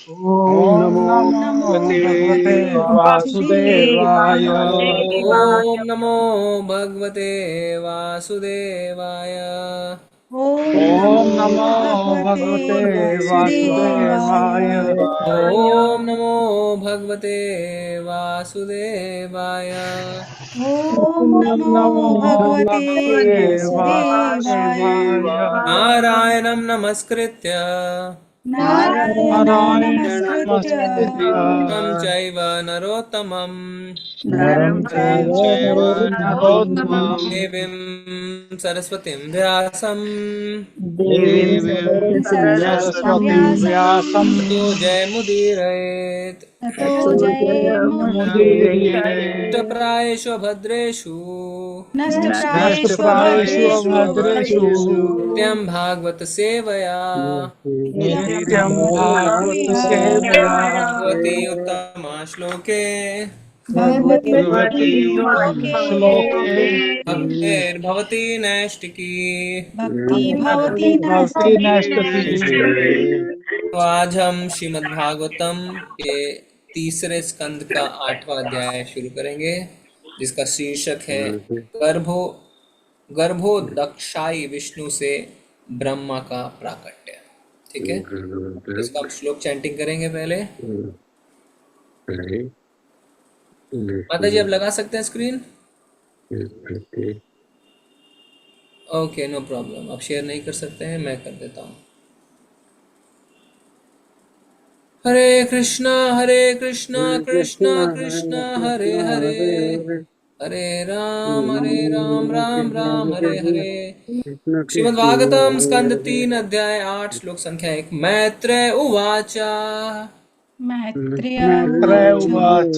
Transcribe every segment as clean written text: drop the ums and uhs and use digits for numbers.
ओम नमो भगवते वासुदेवाय। ओम नमो भगवते वासुदेवाय। ओम नमो भगवते वासुदेवाय। ओम नमो भगवते वासुदेवाय। ओम ओम नमो नमो भगवते भगवते वासुदेवाय। वासुदेवाय। नारायणं नमस्कृत्य नारायणं नारायण नमस्कृत्य नमस्कृत्य नरं चैव नरोत्तमं नरं चैव नरोत्तमं देवीं सरस्वतीं व्यासं देवीं सरस्वतीं व्यासं ततो जयमुदीरयेत्। ततो जयमुदीरयेत्। नष्टप्रायेषु भद्रेषु नष्टप्रायेषु नष्टप्रायेषु भद्रेषु अभद्रेषु नित्यं भागवत सेवया नित्यं भागवत सेवया भगवती उत्तमा श्लोके भगवति भगवती श्लोके श्लोके भक्तिर्भवती नैष्टिकी। भक्ति भवति भक्ति भवति नैष्ठिकी। तो आज हम श्रीमद् भागवतम के तीसरे स्कंद का 8वां अध्याय शुरू करेंगे, जिसका शीर्षक है गर्भो गर्भो दक्षाई विष्णु से ब्रह्मा का प्राकट्य। ठीक है, इसका हम श्लोक चैंटिंग करेंगे पहले। माता जी आप लगा सकते हैं स्क्रीन? Okay, no problem. आप शेयर नहीं कर सकते हैं, मैं कर देता हूँ। हरे कृष्णा कृष्णा कृष्णा हरे हरे, हरे राम राम राम हरे हरे। श्रीमद् भागवतम स्कंद 3 अध्याय 8 श्लोक संख्या 1। मैत्रेय उवाच मैत्रेय मैत्रेय उवाच।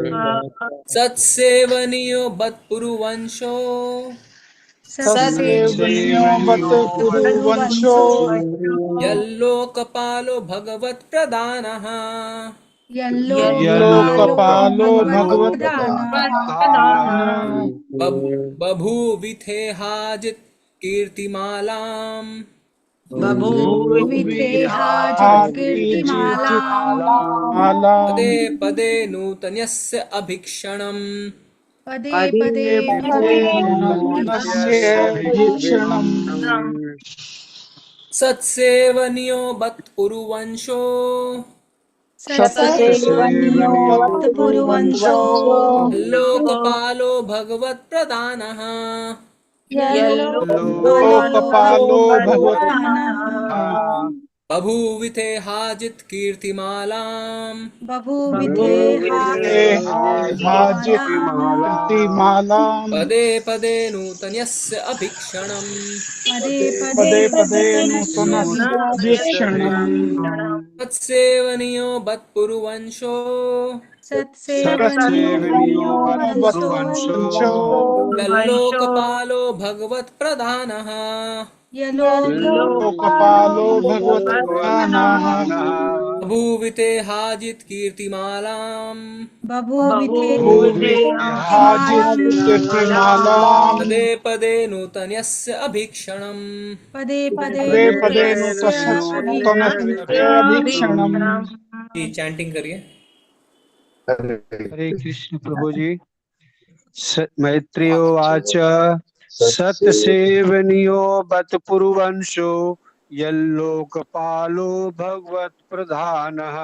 उवाच। सत्सेवनीयो बत्पुरुवंशो तत्सेवनीयो बत पुरुवंशो यल्लोकपालो भगवत्प्रधानः यल्लोकपालो यल्लोकपालो भगवत्प्रधानः भगवत्प्रधानः बभूविथेहाजित् कीर्तिमालाम् बभूविथेहाजित् कीर्तिचित् कीर्तिमालाम् मालां पदे पदे नूतनस्य अभीक्षणम् पदे पदे पदे नूतनस्य भीक्षणम्। सत्सेवनियो बत्पुरुवंशो सत्सेवनीयो पुरुवंशो लोकपालो भगवत्प्रधानः यल्लोकपालो लोकपालो भगवत्प्रधानः भगवत्प्रधानः बभूविथेहाजित् कीर्तिमालाम् बभूविथेहाजित् हाजित कीर्तिमालाम् कीर्तिमालां। पदे पदे नूतनस्य अभीक्षणम् पदे पदे पदे पदे नूतनस्य नूतनस्य वीक्षणम्। तत्सेवनियो बत्पुरुवंशो सत्सेवनीयो सत्सेवनीयो वंशो भगवत्वंशो यल्लोकपालो भगवत्प्रधानः लोकपालो यल्लोकपालो भगवत्प्रधानः बभूविथेहाजित् कीर्तिमालाम् भूविहाजित कीर्तिमालां। पदे पदे नूतनस्य अभीक्षणम्। पदे पदे पदे पदे नूतनस्य नूतनस्य अभीक्षणम्। भीक्षणम्। जी चैंटिंग करिए। हरे कृष्ण प्रभु जी। मैत्रेयोवाच सत्सेवनीयो बतपुरुवंशो यल्लोकपालो भगवत्प्रधानः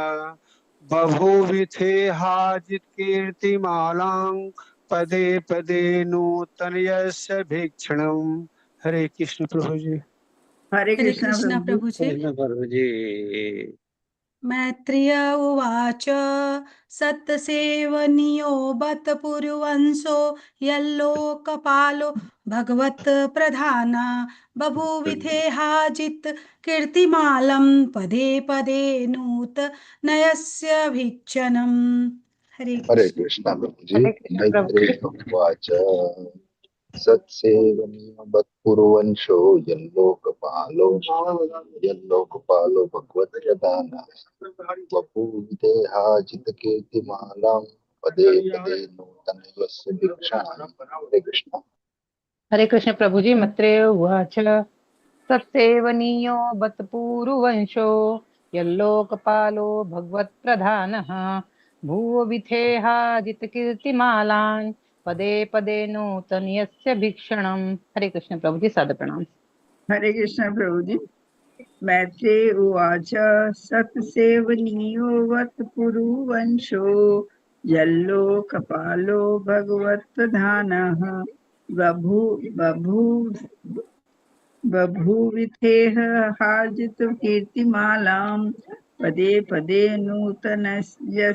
बभूविथेहाजित्कीर्तिमालां पदे पदे नूतनयस्य भीक्षणम्। हरे कृष्ण प्रभु जी। हरे कृष्ण प्रभु जी। कृष्ण प्रभु जी। मैत्रेय उवाच सत्सेवनीयो बतपुरुवंशो यल्लोकपालो भगवत्प्रधाना बभूविथेहाजित् कीर्तिमालं पदे पदे नूतनयस्य भीक्षणम्। हरे हरे कृष्ण। कृष्ण प्रभु जी। मैत्रेय उवाच सत्सेवनीयमत्कुर्वंशो यल्लोकपालो भगवत्प्रधानः बभूविदेहाजितकीर्तिमालां पदे पदे नूतनयस्य भिक्षाणम्। हरे कृष्ण। हरे कृष्ण प्रभु जी। मैत्रेय उवाच तत्सेवनीयो बतपूरुवंशो यल्लोकपालो भगवत्प्रधानः भुवविथेहाजित कीर्तिमालान् पदे पदे नूतनयस्य भीक्षणम्। हरे कृष्ण प्रभु जी, सादर प्रणाम। हरे कृष्ण प्रभु जी। मैत्रेय उवाच सत्सेवनीयो वत् पुरुवंशो यल्लोकपालो भगवत्प्रधानः बभूविथेह हार्जित कीर्तिमालां पदे पदे नूतनस्य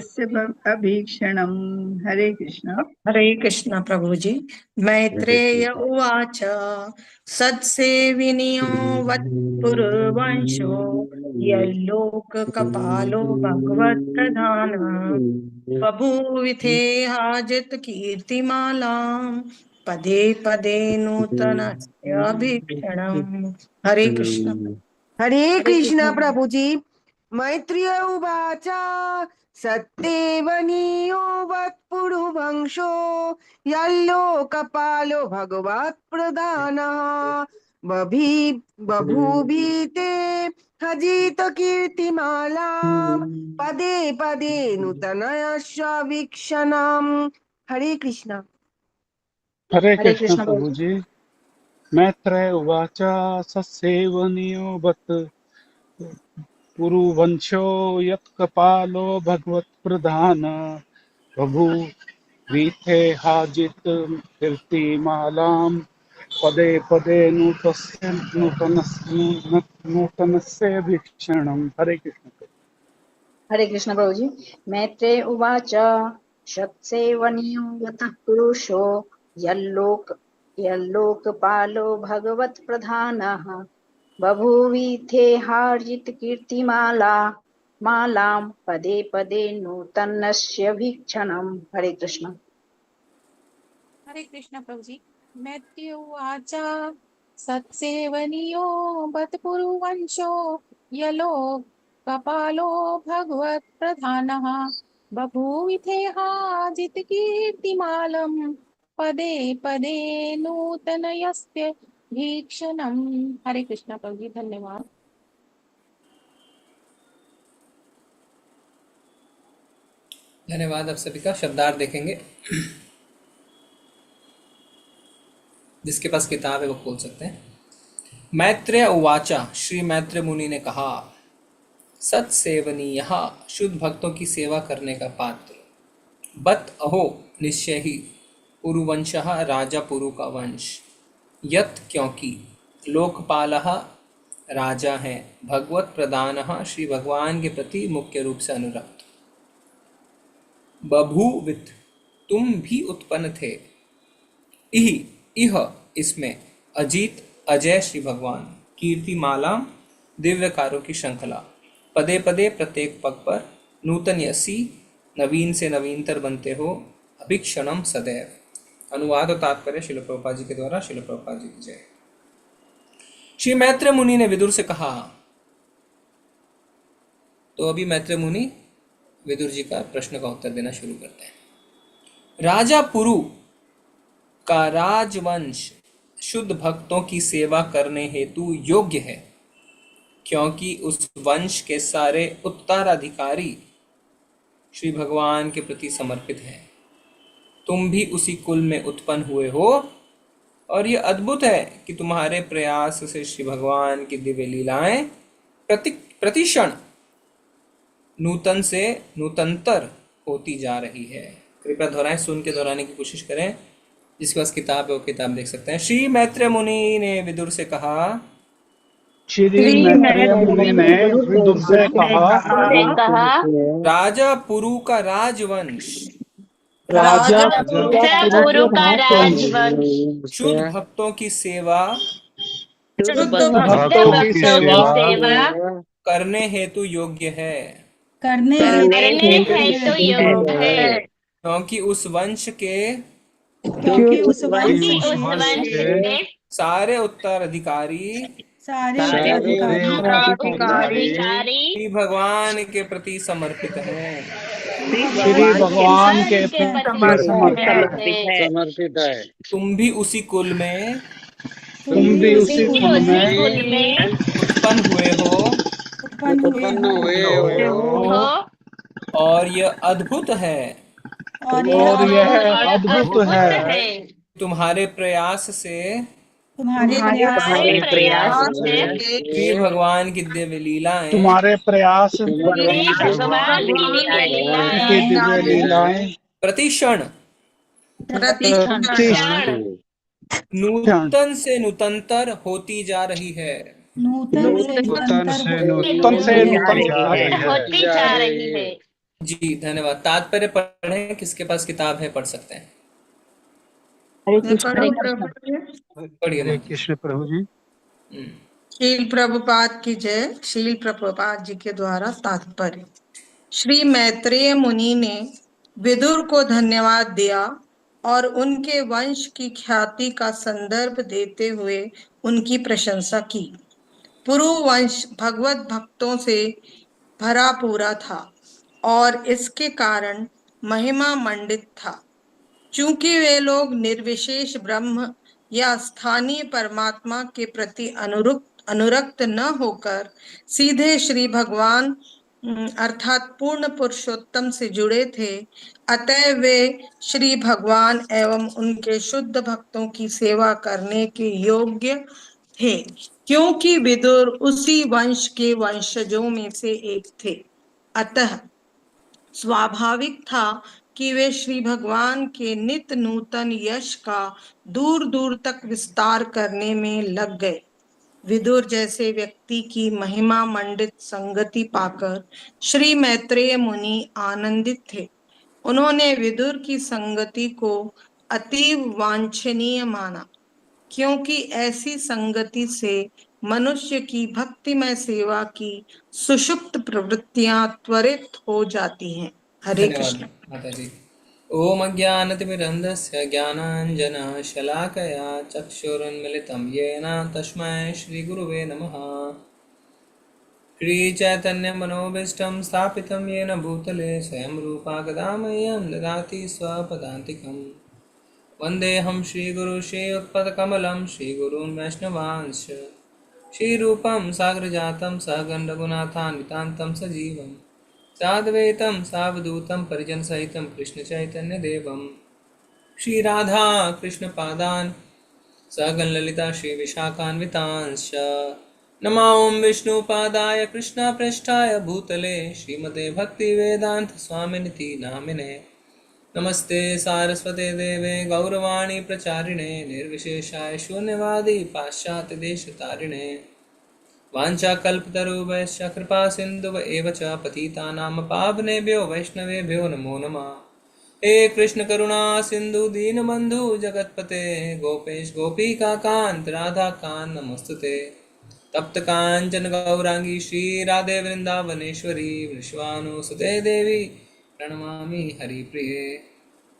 अभीक्षणम्। हरे कृष्ण। हरे कृष्ण प्रभु जी। मैत्रेय उवाच सत्सेविनियो वत्पुरवंशो यल्लोकपालो भगवत्प्रधानः बभूविथेहाजित कीर्तिमालां पदे पदे नूतनस्य भीक्षणम्। हरे कृष्ण। हरे कृष्ण प्रभु जी। मैत्रेय उवाच सत्तेवनीयो वत्पुरुवंशो यल्लोकपालो भगवत्प्रधानः बभूभीते हजित कीर्तिमालां पदे पदे नूतनस्य वीक्षणम्। हरे कृष्ण। हरे हरे कृष्ण कृष्ण प्रभु जी। मैत्रेय उवाच ससेवनीयो बत पुरुवंशो यत्कपालो भगवत्प्रधान बभूवीथे हाजित कीर्तिमालां पदे पदे नूतनस्य भीक्षणम्। हरे कृष्ण। हरे कृष्ण प्रभु जी। मैत्रेय उवाच शत्सेवनीयो यतः पुरुषो यल्लोकपालो भगवत्प्रधानः बभूविथेहार्जित कीर्तिमाला मालां पदे पदे नूतनस्य भीक्षणम्। हरे कृष्ण। हरे कृष्ण प्रभु जी। मैत्रेय उवाच सत्सेवनीयो बतपुरुवंशो यलोकपालो भगवत्प्रधानः बभूविथेहाजित कीर्तिमालं पदे पदे नूतनयस्य भीक्षणम्। हरे कृष्ण प्रभु जी, धन्यवाद। धन्यवाद। आप सभी का शब्दार्थ देखेंगे। जिसके पास किताब है वो खोल सकते हैं। मैत्रेय उवाचा, श्री मैत्रेय मुनि ने कहा, सत्सेवनीय शुद्ध भक्तों की सेवा करने का पात्र, बत अहो निश्चय ही, पुरुवंशः राजा पुरु का वंश, यत क्योंकि, लोकपालः राजा है, भगवत प्रधानः श्री भगवान के प्रति मुख्य रूप से अनुरक्त, बभूवित तुम भी उत्पन्न थे, इह इसमें, अजीत अजय श्री भगवान, कीर्तिमाला दिव्य कार्यों की श्रृंखला, पदे पदे प्रत्येक पग पर, नूतन यसी नवीन से नवीनतर बनते हो, अभिक्षणम सदैव। अनुवाद और तात्पर्य श्रील प्रभुपाद जी के द्वारा। श्रील प्रभुपाद जी की जय। श्री मैत्रेय मुनि ने विदुर से कहा। तो अभी मैत्रेय मुनि विदुर जी का प्रश्न का उत्तर देना शुरू करते हैं। राजा पुरु का राजवंश शुद्ध भक्तों की सेवा करने हेतु योग्य है, क्योंकि उस वंश के सारे उत्तराधिकारी श्री भगवान के प्रति समर्पित हैं। तुम भी उसी कुल में उत्पन्न हुए हो, और ये अद्भुत है कि तुम्हारे प्रयास से श्री भगवान की दिव्य लीलाएं प्रतिक्षण नूतन से नूतनतर होती जा रही है। कृपया दोहराएं, सुन के दोहराने की कोशिश करें। जिसके पास किताब है वो किताब देख सकते हैं। श्री मैत्रेय मुनि ने विदुर से कहा, श्री मैत्रेय मुनि ने विदुर से कहा, राजा पुरु का राजवंश शुद्ध भक्तों की सेवा करने हेतु योग्य है, क्योंकि उस वंश के सारे उत्तराधिकारी श्री भगवान के प्रति समर्पित हैं। श्री भगवान के प्रति समर्पित है। तुम भी उसी कुल में उत्पन्न हुए हो, उत्पन्न हुए हो और यह अद्भुत है और और यह यह अद्भुत है तुम्हारे प्रयास से तुम्हारे प्रयास से श्री भगवान की दिव्य लीलाएं तुम्हारे प्रयास की दिव्य लीलाएं प्रतिक्षण प्रतिक्षण नूतन से नूतनतर होती जा रही है। नूतन से नूतन से नूतन से नूतन जा रही है। जी धन्यवाद। तात्पर्य पढ़ें, किसके पास किताब है पढ़ सकते हैं। पढ़िए हरे माँ। कृष्ण प्रभु जी। शील प्रभुपाद की जय। शील प्रभुपाद जी के द्वारा तात्पर्य। श्री मैत्रेय मुनि ने विदुर को धन्यवाद दिया और उनके वंश की ख्याति का संदर्भ देते हुए उनकी प्रशंसा की। पुरु वंश भगवत भक्तों से भरा पूरा था और इसके कारण महिमा मंडित था। चूंकि वे लोग निर्विशेष ब्रह्म या स्थानीय परमात्मा के प्रति अनुरक्त न होकर सीधे श्री भगवान अर्थात पूर्ण पुरुषोत्तम से जुड़े थे, अतः वे श्री भगवान एवं उनके शुद्ध भक्तों की सेवा करने के योग्य थे, क्योंकि विदुर उसी वंश के वंशजों में से एक थे। अतः स्वाभाविक था कि वे श्री भगवान के नित्य नूतन यश का दूर दूर तक विस्तार करने में लग गए। विदुर जैसे व्यक्ति की महिमा मंडित संगति पाकर श्री मैत्रेय मुनि आनंदित थे। उन्होंने विदुर की संगति को अतीव वांछनीय माना, क्योंकि ऐसी संगति से मनुष्य की भक्तिमय सेवा की सुषुप्त प्रवृत्तियां त्वरित हो जाती हैं। हरे कृष्ण। माता जी। ओम अज्ञानतिमिरन्धस्य ज्ञानाञ्जनशलाकया चक्षुरुन्मिलितं येन तस्मै श्रीगुरुवे नमः। श्रीचैतन्यमनोभीष्टं स्थापितं येन भूतले स्वयं रूपा कदा मह्यं ददाति स्वपदान्तिकं। वन्देऽहं श्रीगुरु श्रीयुक्तपदकमलं श्रीगुरून् वैष्णवांश्च श्रीरूपं साग्रजातं सहगण रघुनाथान्वितान्तं सजीवम् साद्वैतं सावधूतं परिजनसहितं कृष्णचैतन्यदेवं श्रीराधा कृष्णपादान् सहगण ललिता श्रीविशाखान्वितांश्च। नमो विष्णुपादाय कृष्णप्रेष्ठाय भूतले श्रीमते भक्तिवेदान्त स्वामिनिति नामिने। नमस्ते सारस्वते देवे गौरवाणी प्रचारिणे निर्विशेषाय शून्यवादी पाश्चात्य देशतारिणे। वाञ्छाकल्पतरुभ्यश्च कृपा सिन्धुव एव च पतितानां पावनेभ्यो वैष्णवेभ्यो नमो नमः। हे कृष्ण करुणा सिंधु दीनबंधु जगतपते गोपेश गोपीकान्त राधाकान्त नमोस्तुते। तप्त कांचन गौरांगी श्री राधे वृंदावनेश्वरी विश्वानुसुते देवी प्रणमामि हरिप्रिये।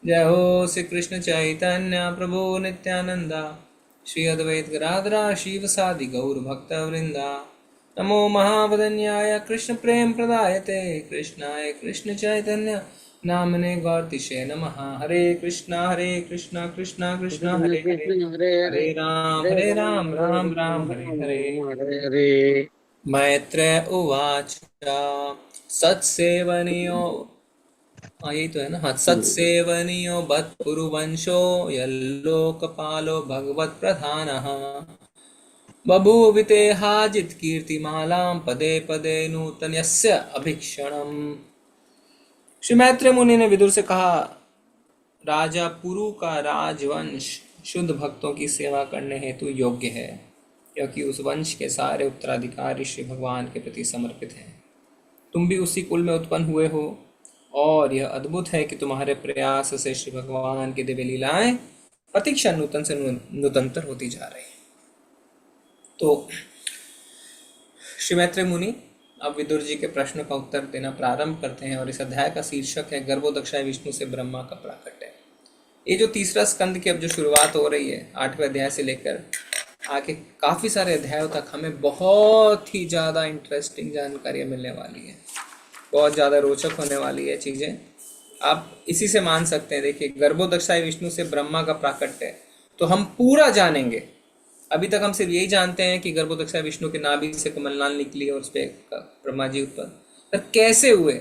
जय हो श्री कृष्ण चैतन्य प्रभु नित्यानंदा श्री अद्वैत गदाधरा शिवसादि गौर भक्त वृंदा। नमो महावदन्याय कृष्ण प्रेम प्रदायते कृष्णाय कृष्ण चैतन्य नामने गौरतिशे नमः। हरे कृष्णा कृष्णा कृष्णा हरे हरे हरे राम राम राम हरे हरे। मैत्रेय उवाच सत्सेवनीयो यही तो है ना। हाँ, सत्सेवनीयो बत्पुरुवंशो यल्लोकपालो भगवत प्रधानः बभूविते हाजित कीर्तिमालां पदे पदे नूतनस्य अभीक्षणम्। श्री मैत्रेय मुनि ने विदुर से कहा, राजा पुरु का राजवंश शुद्ध भक्तों की सेवा करने हेतु योग्य है, क्योंकि उस वंश के सारे उत्तराधिकारी श्री भगवान के प्रति समर्पित हैं। तुम भी उसी कुल में उत्पन्न हुए हो और यह अद्भुत है कि तुम्हारे प्रयास से श्री भगवान की दिव्य लीलाएं प्रतिक्षण नूतन से नूतनतर होती जा रही हैं। तो श्री मैत्रेय मुनि अब विदुर जी के प्रश्नों का उत्तर देना प्रारंभ करते हैं और इस अध्याय का शीर्षक है गर्भोदक्षाय विष्णु से ब्रह्मा का प्राकट्य। ये जो तीसरा स्कंद की अब जो शुरुआत हो रही है 8वें अध्याय से लेकर आगे काफी सारे अध्यायों तक हमें बहुत ही ज्यादा इंटरेस्टिंग जानकारियां मिलने वाली है, बहुत ज्यादा रोचक होने वाली है चीजें। आप इसी से मान सकते हैं। देखिए, गर्भोदक्षाय विष्णु से ब्रह्मा का प्राकट्य तो हम पूरा जानेंगे अभी तक हम सिर्फ यही जानते हैं कि गर्भोदक विष्णु के नाभि से कमलनाल निकली और उस पर ब्रह्मा जी उत्पन्न, पर कैसे हुए,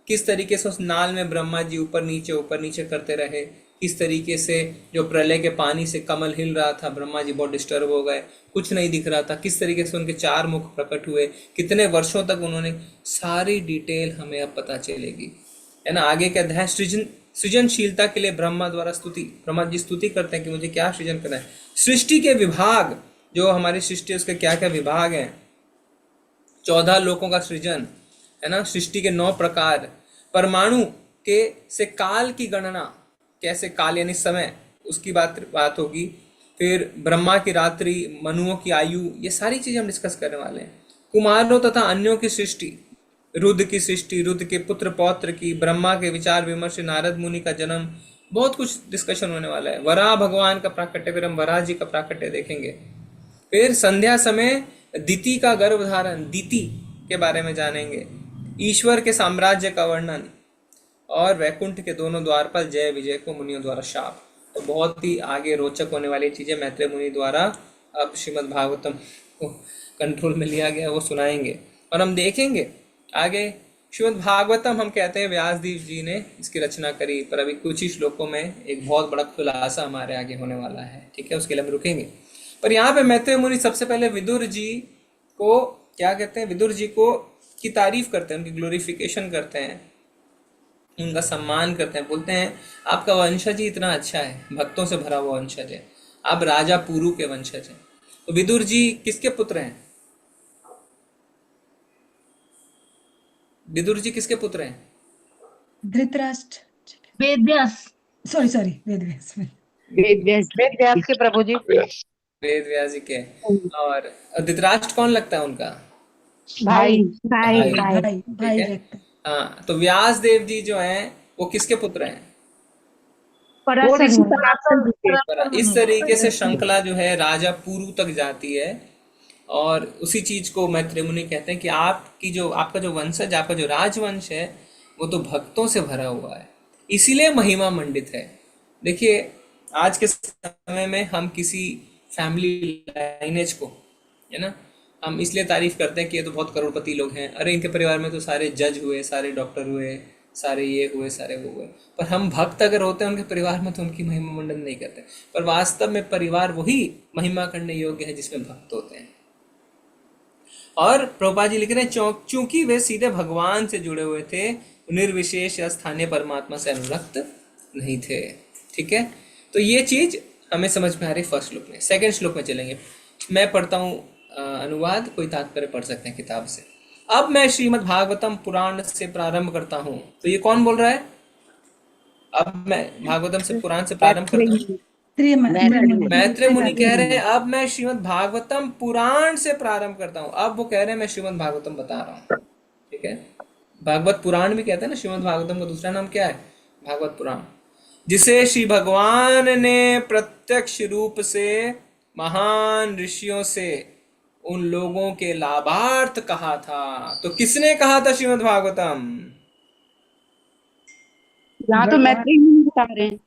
किस तरीके से उस नाल में ब्रह्मा जी ऊपर नीचे करते रहे, किस तरीके से जो प्रलय के पानी से कमल हिल रहा था, ब्रह्मा जी बहुत डिस्टर्ब हो गए, कुछ नहीं दिख रहा था, किस तरीके से उनके 4 मुख प्रकट हुए, कितने वर्षों तक उन्होंने, सारी डिटेल हमें अब पता चलेगी, है ना। आगे का अध्याय सृजनशीलता के लिए ब्रह्मा द्वारा स्तुति, ब्रह्मा जी स्तुति करते हैं कि मुझे क्या सृजन करना है। सृष्टि के विभाग, जो हमारी सृष्टि उसके क्या क्या विभाग हैं, 14 लोकों का सृजन, है ना। सृष्टि के 9 प्रकार, परमाणु के से काल की गणना, कैसे काल यानी समय, उसकी बात होगी। फिर ब्रह्मा की रात्रि, मनुओं की आयु, ये सारी चीजें हम डिस्कस करने वाले हैं। कुमारों तथा अन्यों की सृष्टि, रुद्र की सृष्टि, रुद्र के पुत्र पौत्र की, ब्रह्मा के विचार विमर्श, नारद मुनि का जन्म, बहुत कुछ डिस्कशन होने वाला है। वराह भगवान का प्राकट्य, फिर हम वराह जी का प्राकट्य देखेंगे। फिर संध्या समय दिति का गर्भधारण, दिति के बारे में जानेंगे। ईश्वर के साम्राज्य का वर्णन और वैकुंठ के दोनों द्वारपाल जय विजय को मुनियों द्वारा शाप। तो बहुत ही आगे रोचक होने वाली चीजें मैत्रेय मुनि द्वारा अब श्रीमद् भागवतम को कंट्रोल में लिया गया, वो सुनाएंगे और हम देखेंगे आगे। श्रीमद् भागवतम हम कहते हैं व्यासदेव जी ने इसकी रचना करी, पर अभी कुछ ही श्लोकों में एक बहुत बड़ा खुलासा हमारे आगे होने वाला है, ठीक है, उसके लिए हम रुकेंगे। पर यहाँ पे मैत्रेय मुनि सबसे पहले विदुर जी को क्या कहते हैं, विदुर जी को की तारीफ करते हैं, उनकी ग्लोरिफिकेशन करते हैं, उनका सम्मान करते हैं, बोलते हैं आपका वंशज ही इतना अच्छा है, भक्तों से भरा हुआ वंशज है, आप राजा पुरु के वंशज हैं। तो विदुर जी किसके पुत्र हैं? विदुर जी किसके पुत्र हैं? धृतराष्ट्र, वेदव्यास, सॉरी वेदव्यास वेदव्यास के प्रभु जी, वेद व्यास जी के। और धृतराष्ट्र कौन लगता है उनका? भाई भाई लगता है। हाँ, तो व्यास देव जी जो हैं वो किसके पुत्र हैं? इस तरीके से श्रृंखला जो है राजा पुरु तक जाती है। और उसी चीज को मैत्रेय मुनि कहते हैं कि आपका जो वंशज, आपका जो राजवंश है वो तो भक्तों से भरा हुआ है, इसीलिए महिमा मंडित है। देखिए आज के समय में हम किसी फैमिली लाइनेज को, है ना, हम इसलिए तारीफ करते हैं कि ये तो बहुत करोड़पति लोग हैं, अरे इनके परिवार में तो सारे जज हुए, सारे डॉक्टर हुए, सारे ये हुए, सारे वो हुए। पर हम भक्त अगर होते हैं उनके परिवार में तो उनकी महिमा मंडन नहीं करते। पर वास्तव में परिवार वही महिमा करने योग्य है जिसमें भक्त होते हैं। और प्रभुपाद जी लिख रहे हैं चूंकि वे सीधे भगवान से जुड़े हुए थे, निर्विशेष या स्थानीय परमात्मा से अनुरक्त नहीं थे। ठीक है, तो ये चीज हमें समझ में आ रही फर्स्ट श्लोक में। सेकंड श्लोक में चलेंगे, मैं पढ़ता हूँ अनुवाद, कोई तात्पर्य पढ़ सकते हैं किताब से। अब मैं श्रीमद् भागवतम पुराण से प्रारंभ करता हूँ। तो ये कौन बोल रहा है? अब मैं भागवतम से पुराण से प्रारंभ करता हूँ, मैत्रेय मुनि कह रहे हैं अब मैं श्रीमद् भागवतम पुराण से प्रारंभ करता हूँ। अब वो कह रहे हैं मैं श्रीमद् भागवतम बता रहा हूँ। ठीक है, भागवत पुराण भी कहते हैं ना, श्रीमद् भागवतम का दूसरा नाम क्या है? भागवत पुराण, जिसे श्री भगवान ने प्रत्यक्ष रूप से महान ऋषियों से उन लोगों के लाभार्थ कहा था। तो किसने कहा था श्रीमद् भागवतम? यहाँ तो मैत्रेय मुनि बता रहे हैं।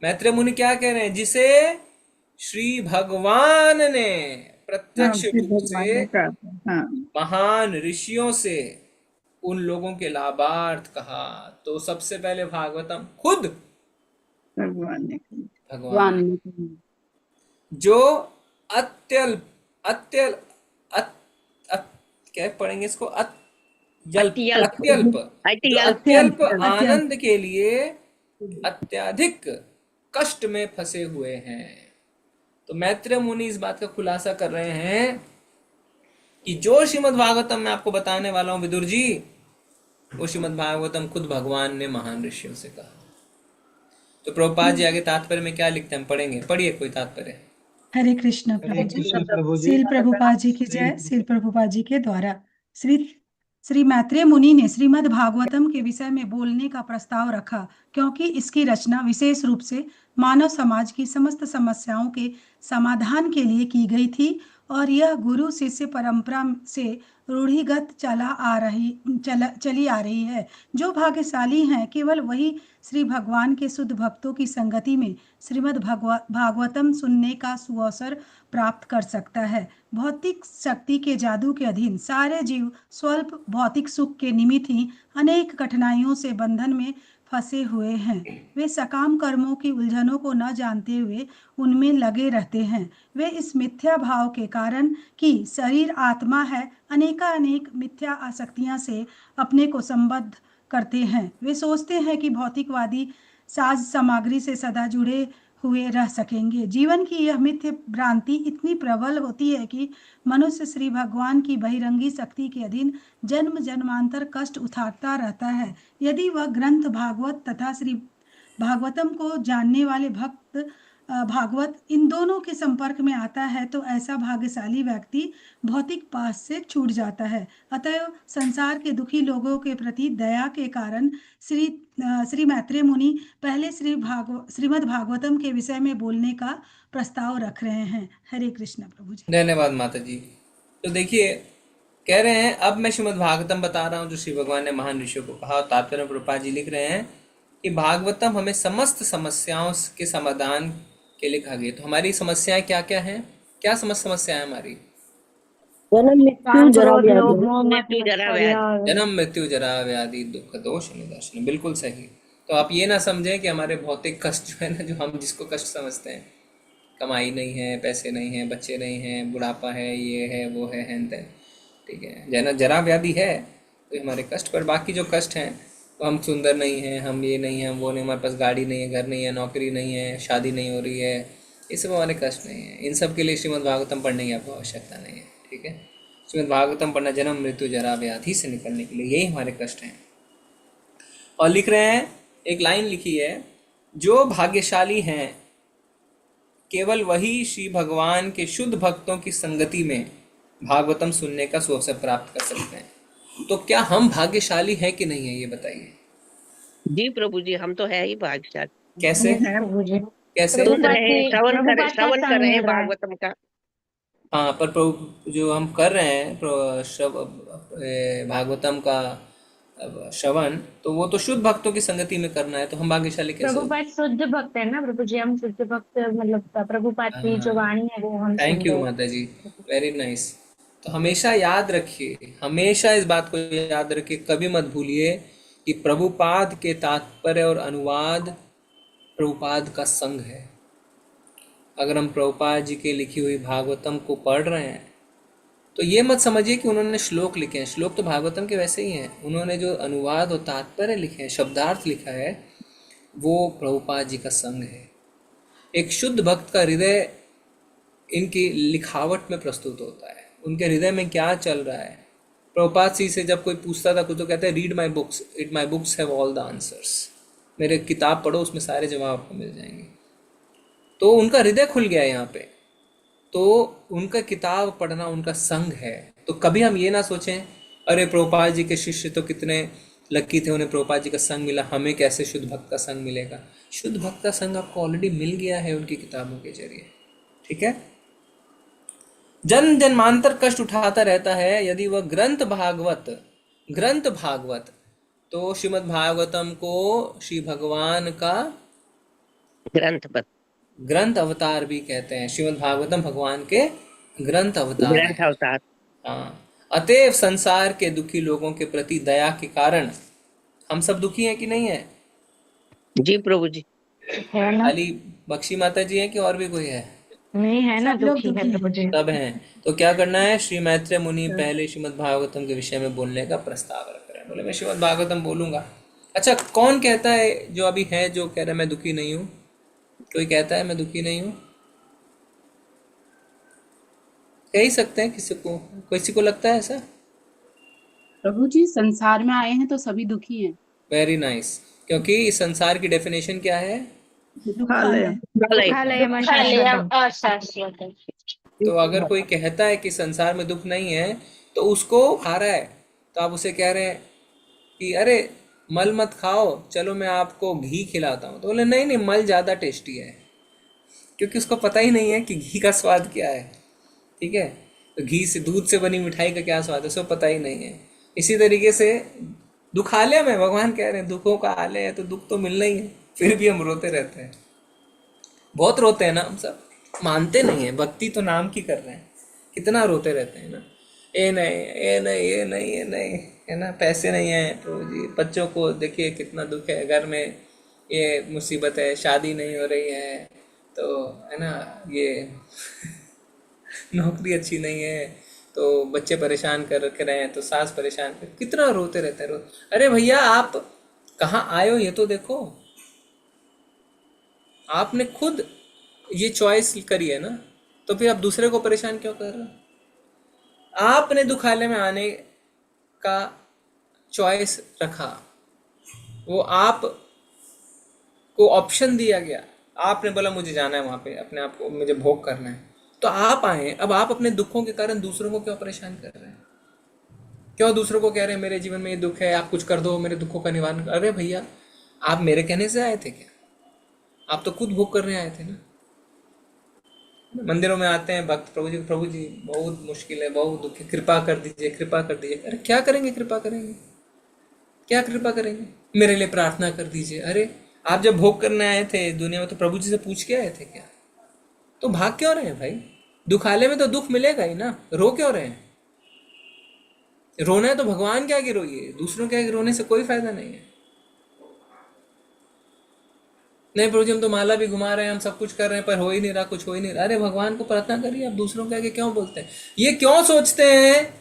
मैत्रेय मुनि क्या कह रहे हैं? जिसे श्री भगवान ने प्रत्यक्ष रूप से महान ऋषियों से उन लोगों के लाभार्थ कहा। तो सबसे पहले भागवतम खुद भगवान ने जो अत्यल्प क्या पढ़ेंगे इसको, अत्यल्प आनंद के लिए अत्यधिक कष्ट में फंसे हुए हैं। तो मैत्रेय मुनि इस बात का खुलासा कर रहे हैं कि जो श्रीमद् भागवतम मैं आपको बताने वाला हूं विदुर जी, वो श्रीमद् भागवतम खुद भगवान ने महान ऋषियों से कहा। तो प्रभुपाद जी आगे तात्पर्य में क्या लिखते हैं, पढ़ेंगे, पढ़िए कोई तात्पर्य। हरे कृष्ण प्रभु जी, श्रील प्रभुपाद जी की जय। श्रील प्रभुपाद जी के द्वारा श्री मैत्रेय मुनि ने श्रीमद् भागवतम के विषय में बोलने का प्रस्ताव रखा, क्योंकि इसकी रचना विशेष रूप से मानव समाज की समस्त समस्याओं के समाधान के लिए की गई थी और यह गुरु शिष्य परंपरा से रूढ़िगत चली आ रही है। जो भाग्यशाली हैं केवल वही श्री भगवान के शुद्ध भक्तों की संगति में श्रीमद् भागवतम सुनने का सुअवसर प्राप्त कर सकता है। भौतिक शक्ति के जादू के अधीन सारे जीव स्वल्प भौतिक सुख के निमित्त ही अनेक कठिनाइयों से बंधन में फंसे हुए हैं। वे सकाम कर्मों की उलझनों को न जानते हुए उनमें लगे रहते हैं। वे इस मिथ्या भाव के कारण कि शरीर आत्मा है अनेक मिथ्या आसक्तियां से अपने को संबद्ध करते हैं। वे सोचते हैं कि भौतिकवादी साज सामग्री से सदा जुड़े हुए रह सकेंगे। जीवन की यह मिथ्या भ्रांति इतनी प्रबल होती है कि मनुष्य श्री भगवान की बहिरंगी शक्ति के अधीन जन्म जन्मांतर कष्ट उठाता रहता है। यदि वह ग्रंथ भागवत तथा श्री भागवतम को जानने वाले भक्त भागवत इन दोनों के संपर्क में आता है तो ऐसा भाग्यशाली व्यक्ति भौतिक पास से छूट जाता है। अतः संसार के दुखी लोगों के प्रति दया के कारण श्री मैत्रेय मुनि पहले श्रीमद् भागवतम के विषय में बोलने का प्रस्ताव रख रहे हैं। हरे कृष्ण प्रभु जी। धन्यवाद माता जी। तो देखिए, कह रहे हैं अब मैं श्रीमद् भागवतम बता रहा हूँ जो श्री भगवान ने महान ऋषियों को कहा। तात्पर्य प्रभुपाद जी लिख रहे हैं कि भागवतम हमें समस्त समस्याओं के समाधान के लिए कहा गया। तो हमारी समस्याएं क्या क्या हैं? क्या समस्याएं हमारी? जन्म मृत्यु जरा व्याधि दुख दोष निदर्शन। बिल्कुल सही। तो आप ये ना समझें कि हमारे भौतिक कष्ट जो है ना, जो हम जिसको कष्ट समझते हैं, कमाई नहीं है, पैसे नहीं है, बच्चे नहीं हैं, बुढ़ापा है, ये है, वो है, हैन तैन, ठीक है, जरा व्याधि है तो हमारे कष्ट। पर बाकी जो कष्ट हैं तो हम सुंदर नहीं हैं, हम ये नहीं हैं, वो नहीं, हमारे पास गाड़ी नहीं है, घर नहीं है, नौकरी नहीं है, शादी नहीं हो रही है, ये सब हमारे कष्ट नहीं है। इन सब के लिए श्रीमद् भागवतम पढ़ने की आपको आवश्यकता नहीं है, ठीक है। श्रीमद् भागवतम पढ़ना जन्म मृत्यु जरा व्याधि से निकलने के लिए, यही हमारे कष्ट हैं। और लिख रहे हैं, एक लाइन लिखी है, जो भाग्यशाली हैं केवल वही श्री भगवान के शुद्ध भक्तों की संगति में भागवतम सुनने का सुअवसर प्राप्त कर सकते हैं। तो क्या हम भाग्यशाली हैं कि नहीं है, ये बताइए। जी प्रभु जी, हम तो है ही भाग्यशाली। कैसे? कैसे? श्रवण कर रहे हैं भागवतम का। हाँ, पर प्रभु जो हम कर रहे हैं भागवतम का श्रवण, तो वो तो शुद्ध भक्तों की संगति में करना है, तो हम भाग्यशाली कैसे? प्रभुपाद शुद्ध भक्त है ना प्रभु जी, हम शुद्ध भक्त, मतलब प्रभुपाद की जो वाणी है वो हम। थैंक यू माता जी, वेरी नाइस। तो हमेशा याद रखिए, हमेशा इस बात को याद रखिए, कभी मत भूलिए कि प्रभुपाद के तात्पर्य और अनुवाद प्रभुपाद का संग है। अगर हम प्रभुपाद जी के लिखी हुई भागवतम को पढ़ रहे हैं तो ये मत समझिए कि उन्होंने श्लोक लिखे हैं। श्लोक तो भागवतम के वैसे ही हैं। उन्होंने जो अनुवाद और तात्पर्य लिखे हैं, शब्दार्थ लिखा है, वो प्रभुपाद जी का संग है। एक शुद्ध भक्त का हृदय इनकी लिखावट में प्रस्तुत होता है। उनके हृदय में क्या चल रहा है। प्रभुपाद जी से जब कोई पूछता था कुछ तो कहते हैं, read my books, it my books have all the answers. मेरे किताब पढ़ो, उसमें सारे जवाब आपको मिल जाएंगे। तो उनका हृदय खुल गया यहाँ पे। तो उनका किताब पढ़ना उनका संग है। तो कभी हम ये ना सोचें, अरे प्रभुपाद जी के शिष्य तो कितने लकी थे, उन्हें प्रभुपाद जी का संग मिला, हमें कैसे शुद्ध भक्त का संग मिलेगा। शुद्ध भक्त का संग आपको ऑलरेडी मिल गया है उनकी किताबों के जरिए, ठीक है। जन्म जन्मांतर कष्ट उठाता रहता है यदि वह ग्रंथ भागवत तो श्रीमद् भागवतम को श्री भगवान का ग्रंथ अवतार भी कहते हैं। श्रीमद् भागवतम भगवान के ग्रंथ अवतार। हाँ, अतएव संसार के दुखी लोगों के प्रति दया के कारण हम सब दुखी हैं कि नहीं है? जी प्रभु जी। खाली बख्शी माता जी है कि और भी कोई है? नहीं है ना, दुखी है प्रभु जी, सब हैं। तो क्या करना है? श्री मैत्रेय मुनि पहले श्रीमद् भागवतम के विषय में बोलने का प्रस्ताव रख रहे हैं। बोले मैं श्रीमद् भागवतम बोलूंगा। अच्छा, कौन कहता है जो अभी है, जो कह रहा है मैं दुखी नहीं हूँ? कोई कहता है मैं दुखी नहीं हूँ? कह ही सकते हैं किसी को लगता है ऐसा? प्रभु जी, संसार में आए हैं तो सभी दुखी हैं। Very nice. क्योंकि इस संसार की डेफिनेशन क्या है? तो अगर कोई कहता है कि संसार में दुख नहीं है तो उसको खा रहा है। तो आप उसे कह रहे हैं कि अरे मल मत खाओ, चलो मैं आपको घी खिलाता हूँ। तो बोले नहीं, मल ज़्यादा टेस्टी है, क्योंकि उसको पता ही नहीं है कि घी का स्वाद क्या है, ठीक है। तो घी से, दूध से बनी मिठाई का क्या स्वाद है, उसको पता ही नहीं है। इसी तरीके से दुखालय में भगवान कह रहे हैं दुखों का आलय है, तो दुख तो मिलना ही है, फिर भी हम रोते रहते हैं। बहुत रोते हैं ना हम सब, मानते नहीं है, भक्ति तो नाम की कर रहे हैं, कितना रोते रहते हैं ना, ये नहीं, ये नहीं, ये नहीं, ये नहीं, है ना, पैसे नहीं है प्रभु जी, बच्चों को देखिए कितना दुख है, घर में ये मुसीबत है, शादी नहीं हो रही है, तो है ना, ये नौकरी अच्छी नहीं है, तो बच्चे परेशान कर रहे हैं, तो सास परेशान कर, कितना रोते रहते हैं। अरे भैया आप कहाँ आए हो ये तो देखो, आपने खुद ये चॉइस करी है ना, तो फिर आप दूसरे को परेशान क्यों कर रहे हो? आपने दुखालय में आने का चॉइस रखा, वो आप को ऑप्शन दिया गया, आपने बोला मुझे जाना है वहां पे, अपने आप को मुझे भोग करना है, तो आप आए। अब आप अपने दुखों के कारण दूसरों को क्यों परेशान कर रहे हैं? क्यों दूसरों को कह रहे हैं मेरे जीवन में ये दुख है, आप कुछ कर दो मेरे दुखों का निवारण। अरे भैया आप मेरे कहने से आए थे क्या? आप तो खुद भोग करने आए थे ना। मंदिरों में आते हैं भक्त, प्रभु जी बहुत मुश्किल है, बहुत दुख है, कृपा कर दीजिए, कृपा कर दीजिए। अरे क्या करेंगे, कृपा करेंगे क्या, कृपा करेंगे? मेरे लिए प्रार्थना कर दीजिए। अरे आप जब भोग करने आए थे दुनिया में तो प्रभु जी से पूछ के आए थे क्या? तो भाग क्यों रहे हैं भाई? दुखालय में तो दुख मिलेगा ही ना, रो क्यों रहे हैं? रोना है तो भगवान के आगे रोइए, दूसरों के आगे रोने से कोई फायदा नहीं है। नहीं प्रभु जी हम तो माला भी घुमा रहे हैं, हम सब कुछ कर रहे हैं, पर हो ही नहीं रहा, कुछ हो ही नहीं रहा। अरे भगवान को प्रार्थना करिए, आप दूसरों के आगे क्यों बोलते हैं? ये क्यों सोचते हैं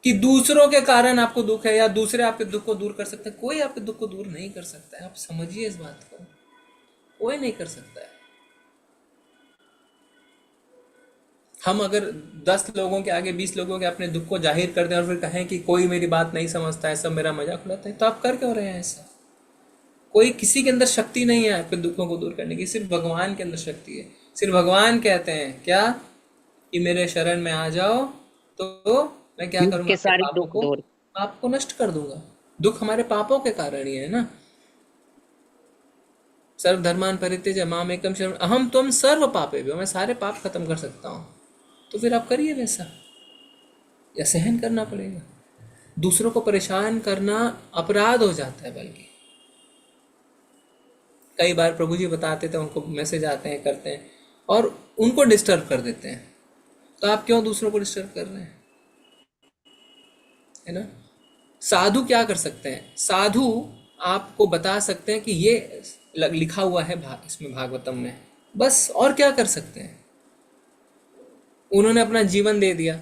कि दूसरों के कारण आपको दुख है या दूसरे आपके दुख को दूर कर सकते हैं? कोई आपके दुख को दूर नहीं कर सकता है, आप समझिए इस बात को, कोई नहीं कर सकता है। हम अगर 10 लोगों के आगे, 20 लोगों के अपने दुख को जाहिर कर दें और फिर कहें कि कोई मेरी बात नहीं समझता है, सब मेरा मजाक उड़ाता है, तो आप कर क्यों रहे हैं ऐसा? कोई किसी के अंदर शक्ति नहीं है आपके दुखों को दूर करने की, सिर्फ भगवान के अंदर शक्ति है। सिर्फ भगवान कहते हैं क्या कि मेरे शरण में आ जाओ तो मैं क्या करूंगा, आपको नष्ट कर दूंगा। दुख हमारे पापों के कारण ही है ना। सर्वधर्मान् परित्यज्य माम एकम शरणं अहम त्वं सर्व पापेभ्यो, मैं सारे पाप खत्म कर सकता हूँ। तो फिर आप करिए वैसा, या सहन करना पड़ेगा। दूसरों को परेशान करना अपराध हो जाता है। बल्कि कई बार प्रभु जी बताते थे, उनको मैसेज आते हैं, करते हैं और उनको डिस्टर्ब कर देते हैं, तो आप क्यों दूसरों को डिस्टर्ब कर रहे हैं? है ना। साधु क्या कर सकते हैं? साधु आपको बता सकते हैं कि ये लिखा हुआ है इसमें भागवतम में, बस। और क्या कर सकते हैं? उन्होंने अपना जीवन दे दिया,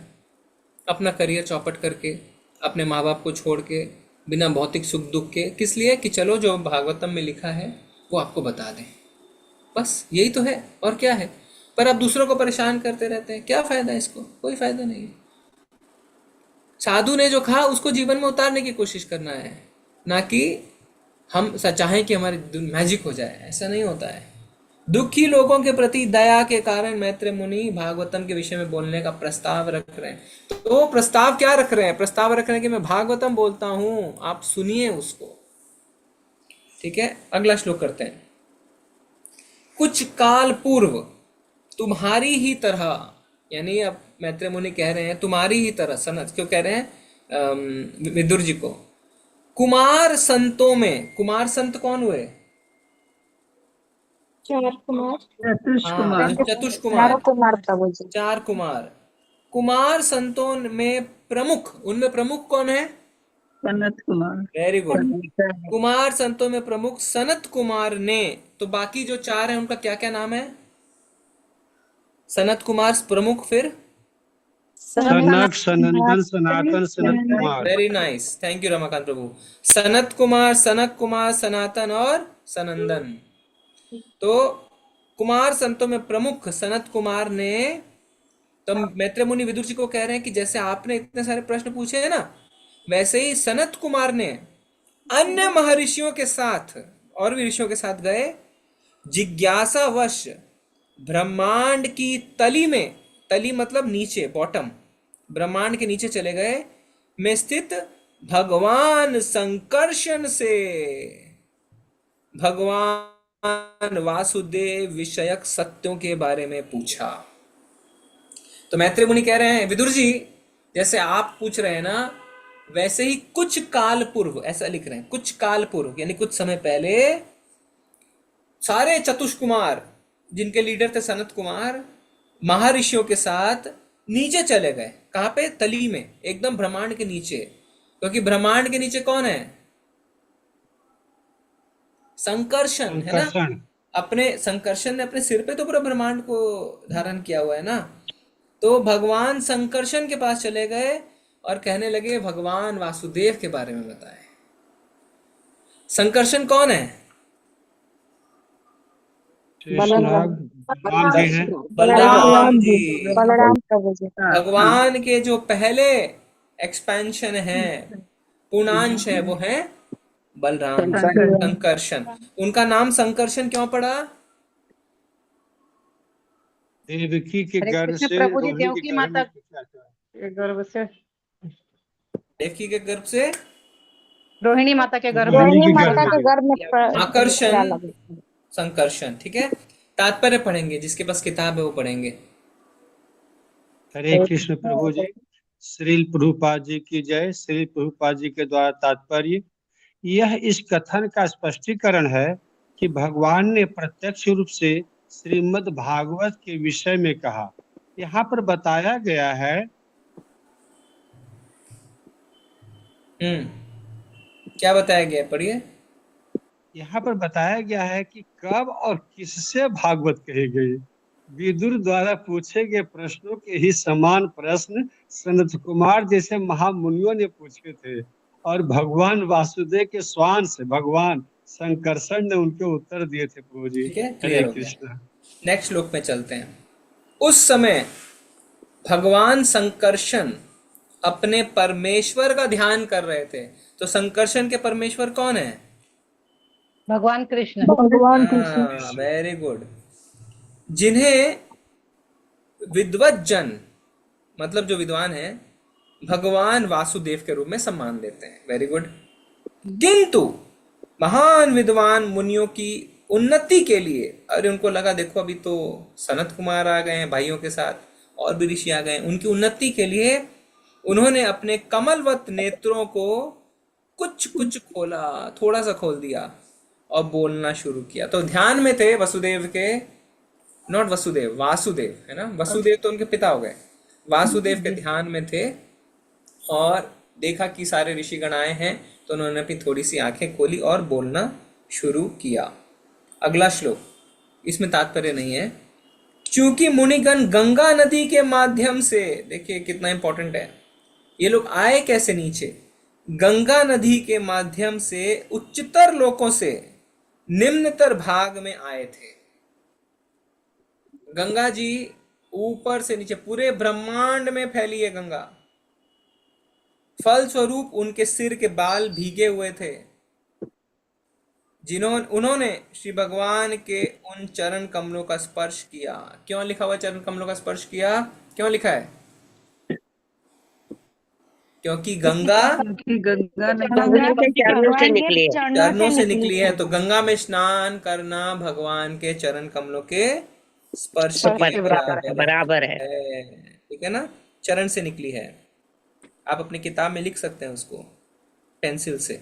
अपना करियर चौपट करके, अपने माँ बाप को छोड़ के, बिना भौतिक सुख दुख के, किस लिए? कि चलो जो भागवतम में लिखा है वो आपको बता दें, बस यही तो है। और क्या है? पर आप दूसरों को परेशान करते रहते हैं, क्या फायदा इसको? कोई फायदा नहीं है। साधु ने जो कहा उसको जीवन में उतारने की कोशिश करना है, ना कि हम चाहें कि हमारे मैजिक हो जाए। ऐसा नहीं होता है। दुखी लोगों के प्रति दया के कारण मैत्रेय मुनि भागवतम के विषय में बोलने का प्रस्ताव रख रहे हैं। तो प्रस्ताव क्या रख रहे हैं? प्रस्ताव रख रहे हैं कि मैं भागवतम बोलता हूं, आप सुनिए उसको। ठीक है, अगला श्लोक करते हैं। कुछ काल पूर्व तुम्हारी ही तरह, यानी अब मैत्रेय मुनि कह रहे हैं तुम्हारी ही तरह, सनत क्यों कह रहे हैं विदुर जी को? कुमार संतों में, कुमार संत कौन हुए? चार कुमार। कुमार संतों में प्रमुख, उनमें प्रमुख कौन है? सनत कुमार। Very good. कुमार संतों में प्रमुख सनत कुमार ने, तो बाकी जो 4 हैं उनका क्या क्या नाम है? सनत कुमार प्रमुख, फिर Sanat, Sanandan, Sanatan, Sanat Kumar. Very nice, thank you Ramakant Prabhu. Sanat Kumar, Sanak Kumar, सनातन और सनंदन। तो कुमार संतों में प्रमुख सनत कुमार ने, तो मैत्रेय मुनि विदुर जी को कह रहे हैं कि जैसे आपने इतने सारे प्रश्न पूछे हैं ना, वैसे ही सनत कुमार ने अन्य महर्षियों के साथ और भी ऋषियों के साथ गए, जिज्ञासावश ब्रह्मांड की तली में, तली मतलब नीचे, बॉटम, ब्रह्मांड के नीचे चले गए, में स्थित भगवान संकर्षण से भगवान वासुदेव विषयक सत्यों के बारे में पूछा। तो मैत्रेय मुनि कह रहे हैं विदुर जी, जैसे आप पूछ रहे हैं ना, वैसे ही कुछ काल पूर्व, ऐसा लिख रहे हैं, कुछ काल पूर्व यानी कुछ समय पहले सारे चतुष्कुमार, जिनके लीडर थे सनत कुमार, महर्षियों के साथ नीचे चले गए। कहाँ पे? तली में, एकदम ब्रह्मांड के नीचे। क्योंकि ब्रह्मांड के नीचे कौन है? संकर्षण है ना। अपने संकर्षण ने अपने सिर पे तो पूरा ब्रह्मांड को धारण किया हुआ है ना। तो भगवान संकर्षण के पास चले गए और कहने लगे भगवान वासुदेव के बारे में बताएं। संकर्षण कौन है? बलराम जी। बलराम प्रभु जी। भगवान के जो पहले एक्सपेंशन है, पूर्णांश है, वो है बलराम, संकर्षण। उनका नाम संकर्षण क्यों पड़ा? देवकी के गर्भ से, प्रभु जी देवकी माता के गर्भ से, देवकी के गर्भ से, रोहिणी माता के गर्भ रोहिणी माता के गर्भ में आकर्षण, संकर्षण। ठीक है, तात्पर्य पढ़ेंगे, जिसके पास किताब है वो पढ़ेंगे। हरे कृष्ण प्रभु जी। श्रील प्रभुपाद जी की जय। श्रील प्रभुपाद जी के द्वारा तात्पर्य, यह इस कथन का स्पष्टीकरण है कि भगवान ने प्रत्यक्ष रूप से श्रीमद् भागवत के विषय में कहा। यहाँ पर बताया गया है, क्या बताया गया? पढ़िए। यहाँ पर बताया गया है कि कब और किससे भागवत कही गई। विदुर द्वारा पूछे गए प्रश्नों के ही समान प्रश्न सनत कुमार जैसे महामुनियों ने पूछे थे, और भगवान वासुदेव के स्वान से भगवान संकर्षण ने उनके उत्तर दिए थे। प्रभु जी, हरे कृष्ण। नेक्स्ट श्लोक में चलते हैं। उस समय भगवान संकर्षण अपने परमेश्वर का ध्यान कर रहे थे। तो संकर्षण के परमेश्वर कौन है? भगवान कृष्ण। भगवान कृष्ण। Very good. जिन्हें विद्वत जन, मतलब जो विद्वान है, भगवान वासुदेव के रूप में सम्मान देते हैं। Very good. किंतु महान विद्वान मुनियों की उन्नति के लिए, अरे उनको लगा देखो अभी तो सनत कुमार आ गए हैं भाइयों के साथ, और भी ऋषि आ गए, उनकी उन्नति के लिए उन्होंने अपने कमलवत नेत्रों को कुछ कुछ खोला, थोड़ा सा खोल दिया और बोलना शुरू किया। तो ध्यान में थे वसुदेव के, नॉट वसुदेव, वासुदेव है ना, वसुदेव तो उनके पिता हो गए, वासुदेव के ध्यान में थे और देखा कि सारे ऋषिगण आए हैं, तो उन्होंने अपनी थोड़ी सी आंखें खोली और बोलना शुरू किया। अगला श्लोक, इसमें तात्पर्य नहीं है। चूंकि मुनिगण गंगा नदी के माध्यम से, देखिए कितना इंपॉर्टेंट है, ये लोग आए कैसे नीचे? गंगा नदी के माध्यम से उच्चतर लोकों से निम्नतर भाग में आए थे। गंगा जी ऊपर से नीचे पूरे ब्रह्मांड में फैली है गंगा। फलस्वरूप उनके सिर के बाल भीगे हुए थे। उन्होंने श्री भगवान के उन चरण कमलों का स्पर्श किया। क्यों लिखा हुआ चरण कमलों का स्पर्श किया? क्यों लिखा है? क्योंकि गंगा चरणों से निकली है। तो गंगा में स्नान करना भगवान के चरण कमलों के स्पर्श के बराबर है। ठीक है ना, चरण से निकली है। आप अपनी किताब में लिख सकते हैं उसको पेंसिल से।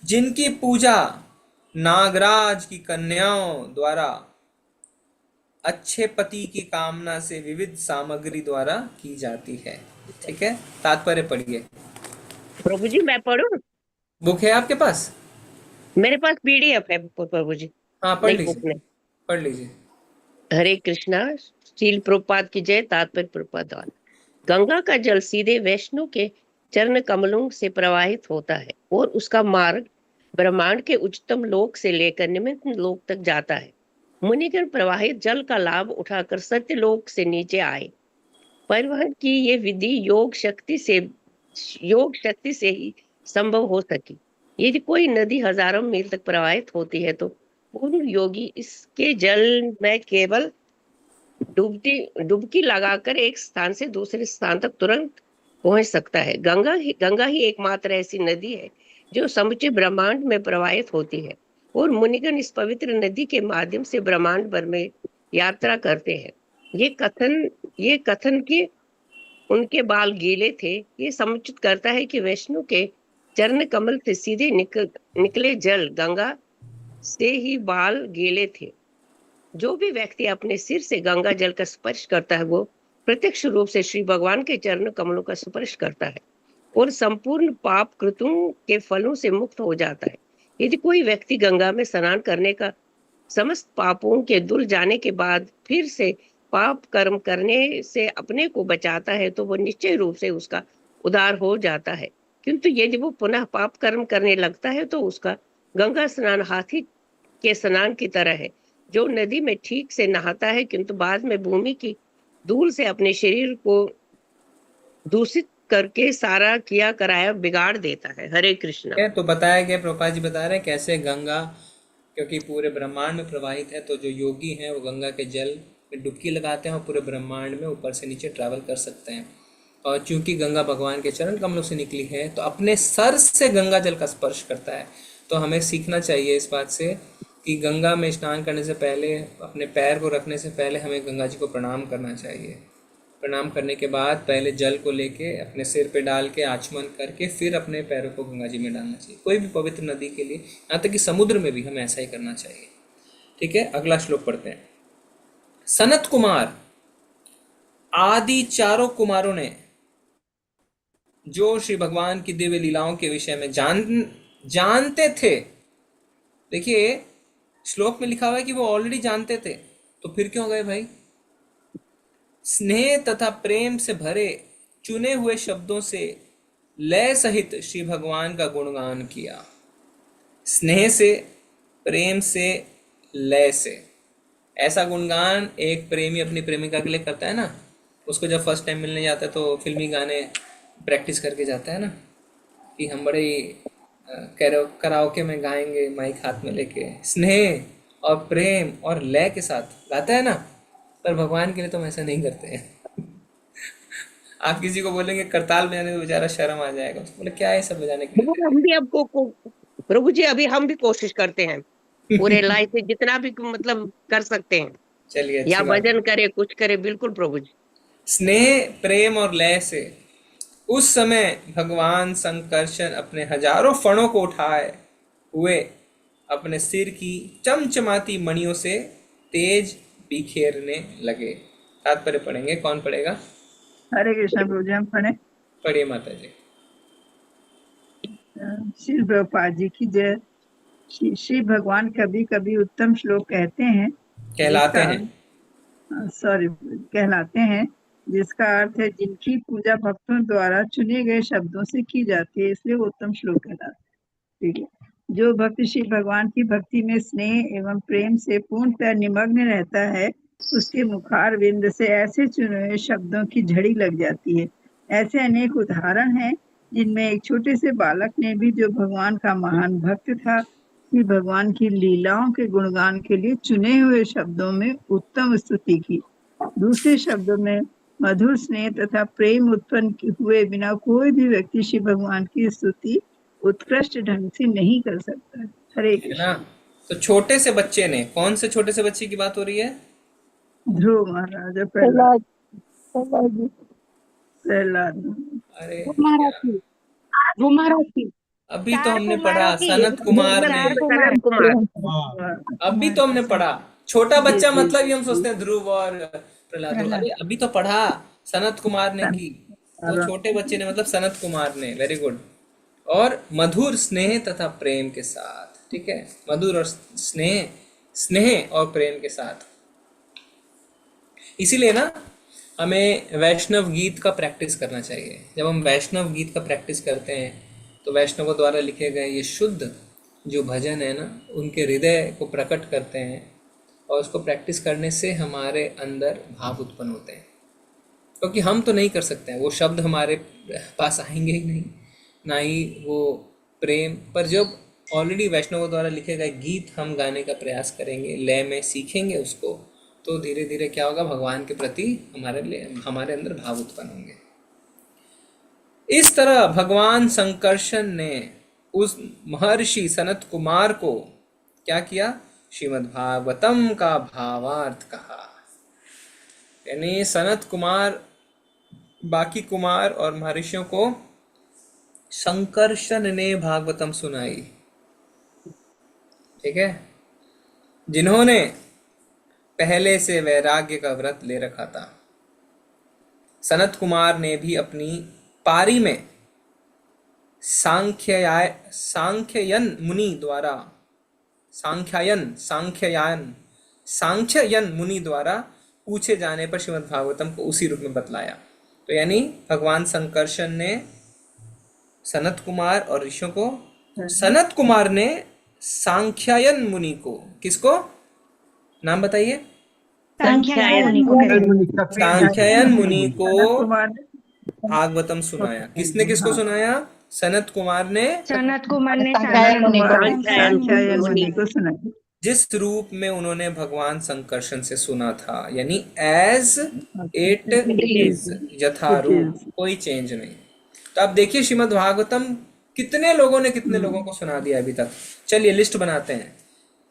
जिनकी पूजा नागराज की कन्याओं द्वारा अच्छे पति की कामना से विविध सामग्री द्वारा की जाती है। ठीक है, तात्पर्य पढ़िए। प्रभु जी मैं पढ़ूं? बुक है आपके पास? मेरे पास पीडीएफ है प्रभु जी। हाँ पढ़ लीजिए, पढ़ लीजिए। हरे कृष्णा। श्रील प्रभुपाद की जय। तात्पर्य प्रभुपाद द्वारा। गंगा का जल सीधे वैष्णव के चरण कमलों से प्रवाहित होता है और उसका मार्ग ब्रह्मांड के उच्चतम लोक से लेकर निम्न लोक तक जाता है। मुनिगण प्रवाहित जल का लाभ उठाकर सत्य लोक से नीचे आए। परिवहन की ये विधि योग शक्ति से ही संभव हो सकी। यदि कोई नदी हजारों मील तक प्रवाहित होती है तो पूर्ण योगी इसके जल में केवल डुबकी लगाकर एक स्थान से दूसरे स्थान तक तुरंत पहुंच सकता है। गंगा ही एकमात्र ऐसी नदी है जो समूचे ब्रह्मांड में प्रवाहित होती है और मुनिगण इस पवित्र नदी के माध्यम से ब्रह्मांड भर में यात्रा करते हैं। ये कथन कि उनके बाल गीले थे, ये समुचित करता है कि वैष्णव के चरण कमल से सीधे निकले जल गंगा से ही बाल गीले थे। जो भी व्यक्ति अपने सिर से गंगा जल का स्पर्श करता है वो प्रत्यक्ष रूप से श्री भगवान के चरण कमलों का स्पर्श करता है और संपूर्ण पाप कृतों के फलों से मुक्त हो जाता है। यदि कोई व्यक्ति गंगा में स्नान करने का समस्त पापों के धुल जाने के बाद फिर से पाप कर्म करने से अपने को बचाता है तो वो निश्चय रूप से उसका उद्धार हो जाता है। किंतु यदि वो पुनः पाप कर्म करने लगता है तो उसका गंगा स्नान हाथी के स्नान की तरह है, जो नदी में ठीक से नहाता है किंतु बाद में भूमि की धूल से अपने शरीर को दूषित करके सारा किया कराया बिगाड़ देता है। हरे कृष्णा। तो बताया गया, प्रभुपाद जी बता रहे हैं कैसे गंगा क्योंकि पूरे ब्रह्मांड में प्रवाहित है, तो जो योगी हैं वो गंगा के जल में डुबकी लगाते हैं और पूरे ब्रह्मांड में ऊपर से नीचे ट्रैवल कर सकते हैं। और चूंकि गंगा भगवान के चरण कमलों से निकली है तो अपने सर से गंगा जल का स्पर्श करता है। तो हमें सीखना चाहिए इस बात से कि गंगा में स्नान करने से पहले, अपने पैर को रखने से पहले हमें गंगा जी को प्रणाम करना चाहिए। प्रणाम करने के बाद पहले जल को लेके अपने सिर पे डाल के आचमन करके फिर अपने पैरों को गंगा जी में डालना चाहिए। कोई भी पवित्र नदी के लिए, यहाँ तक कि समुद्र में भी हमें ऐसा ही करना चाहिए। ठीक है, अगला श्लोक पढ़ते हैं। सनत कुमार आदि चारों कुमारों ने जो श्री भगवान की दिव्य लीलाओं के विषय में जानते थे, देखिए श्लोक में लिखा हुआ है कि वो ऑलरेडी जानते थे, तो फिर क्यों गए भाई? स्नेह तथा प्रेम से भरे चुने हुए शब्दों से लय सहित श्री भगवान का गुणगान किया। स्नेह से, प्रेम से, लय से, ऐसा गुणगान एक प्रेमी अपनी प्रेमिका के लिए करता है ना। उसको जब फर्स्ट टाइम मिलने जाता है तो फिल्मी गाने प्रैक्टिस करके जाता है ना कि हम बड़े कराओके में गाएंगे माइक हाथ में लेके, स्नेह और प्रेम और लय के साथ गाता है ना। पर भगवान के लिए तो हम ऐसा नहीं करते हैं। आप किसी को बोलेंगे करताल बजाने तो बेचारा शर्म आ जाएगा, उसको बोले क्या है सब बजाने के लिए। हम भी आपको प्रभु जी अभी हम भी कोशिश करते हैं पूरे लाइफ में जितना भी मतलब कर सकते हैं। चलिए, या भजन करे कुछ करे, बिल्कुल प्रभु जी। स्नेह प्रेम और लय से उस समय भगवान संकर्षण अपने हजारों फणों को उठाए हुए अपने सिर की चमचमाती मणियों से तेज बिखेरने लगे। तात्पर्य पढ़ेंगे, कौन पढ़ेगा? हरे कृष्ण प्रभु जी, हम पढ़े। पढ़िए माता जी। श्री प्रभुपाद जी की जय। श्री भगवान कभी कभी उत्तम श्लोक कहते हैं, कहलाते हैं, जिसका अर्थ है जिनकी पूजा भक्तों द्वारा चुने गए शब्दों से की जाती है, इसलिए वो उत्तम श्लोक कहलाते हैं। ठीक है, जो भक्त श्री भगवान की भक्ति में स्नेह एवं प्रेम से पूर्णतः निमग्न रहता है, उसके मुखार बिंद से ऐसे चुने हुए शब्दों की झड़ी लग जाती है। ऐसे अनेक उदाहरण हैं, जिनमें एक छोटे से बालक ने भी, जो भगवान का महान भक्त था, श्री भगवान की लीलाओं के गुणगान के लिए चुने हुए शब्दों में उत्तम स्तुति की। दूसरे शब्दों में मधुर स्नेह तथा प्रेम उत्पन्न हुए बिना कोई भी व्यक्ति श्री भगवान की स्तुति उत्कृष्ट ढंग से नहीं कर सकता। हरे कृष्ण। तो छोटे से बच्चे ने, कौन से छोटे से बच्चे की बात हो रही है? ध्रुव महाराज, प्रहलाद। अरे वो महाराज अभी तो हमने पढ़ा सनत कुमार ने, अभी तो हमने पढ़ा छोटा बच्चा, मतलब ही हम सोचते हैं ध्रुव और प्रहलाद। अरे अभी तो पढ़ा सनत कुमार ने की, तो छोटे बच्चे ने मतलब सनत कुमार ने। Very good. और मधुर स्नेह तथा प्रेम के साथ, ठीक है, मधुर और स्नेह और प्रेम के साथ। इसीलिए ना हमें वैष्णव गीत का प्रैक्टिस करना चाहिए। जब हम वैष्णव गीत का प्रैक्टिस करते हैं तो वैष्णवों द्वारा लिखे गए ये शुद्ध जो भजन है ना, उनके हृदय को प्रकट करते हैं और उसको प्रैक्टिस करने से हमारे अंदर भाव उत्पन्न होते हैं। क्योंकि हम तो नहीं कर सकते हैं, वो शब्द हमारे पास आएंगे ही नहीं, ना ही वो प्रेम। पर जब ऑलरेडी वैष्णवों द्वारा लिखे गए गीत हम गाने का प्रयास करेंगे, लय में सीखेंगे उसको, तो धीरे धीरे क्या होगा, भगवान के प्रति हमारे अंदर भाव उत्पन्न होंगे। इस तरह भगवान संकर्षण ने उस महर्षि सनत कुमार को क्या किया? श्रीमद् भागवतम का भावार्थ कहा। यानी सनत कुमार बाकी कुमार और महर्षियों को संकर्षण ने भागवतम सुनाई। ठीक है, जिन्होंने पहले से वैराग्य का व्रत ले रखा था। सनत कुमार ने भी अपनी पारी में सांख्ययन मुनि द्वारा सांख्ययन मुनि द्वारा पूछे जाने पर श्रीमद् भागवतम को उसी रूप में बतलाया। तो यानी भगवान संकर्षण ने सनत कुमार और ऋषियों को, सनत कुमार ने सांख्यायन मुनि को, किसको नाम बताइए? सांख्यायन मुनि को भागवतम सुनाया। किसने किसको सुनाया? सनत कुमार ने सांख्यायन मुनि को सुनाया। जिस रूप में उन्होंने भगवान संकर्षण से सुना था, यानी एज इट इज, यथारूप, कोई चेंज नहीं। तो आप देखिए श्रीमद् भागवतम कितने लोगों ने कितने लोगों को सुना दिया अभी तक। चलिए लिस्ट बनाते हैं।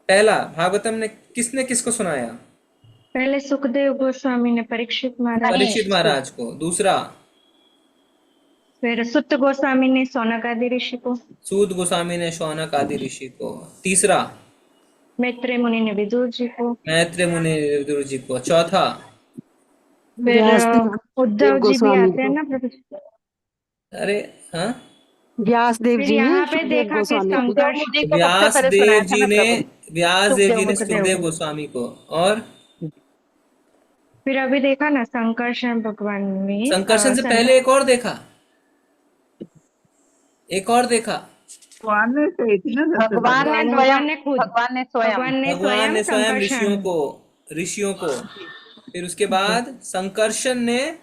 पहला, भागवतम ने किसने किसको सुनाया? पहले सुखदेव गोस्वामी ने परीक्षित महाराज को। दूसरा, फिर सुत गोस्वामी ने शौनक आदि ऋषि को। सूत गोस्वामी ने शौनक आदि ऋषि को। तीसरा, मैत्रेय मुनि ने विदुर जी को। मैत्रेय मुनि ने विदुर जी को। चौथा, फिर उद्धव जी भी आते हैं ना प्रभु। अरे हाँ, व्यासदेव जी यहाँ पे देखा कि व्यासदेव जी ने सुखदेव गोस्वामी को। और फिर अभी देखा ना संकर्षण भगवान में। संकर्षण से पहले एक और देखा। भगवान ने स्वयं ऋषियों को। फिर उसके बाद संकर्षण ने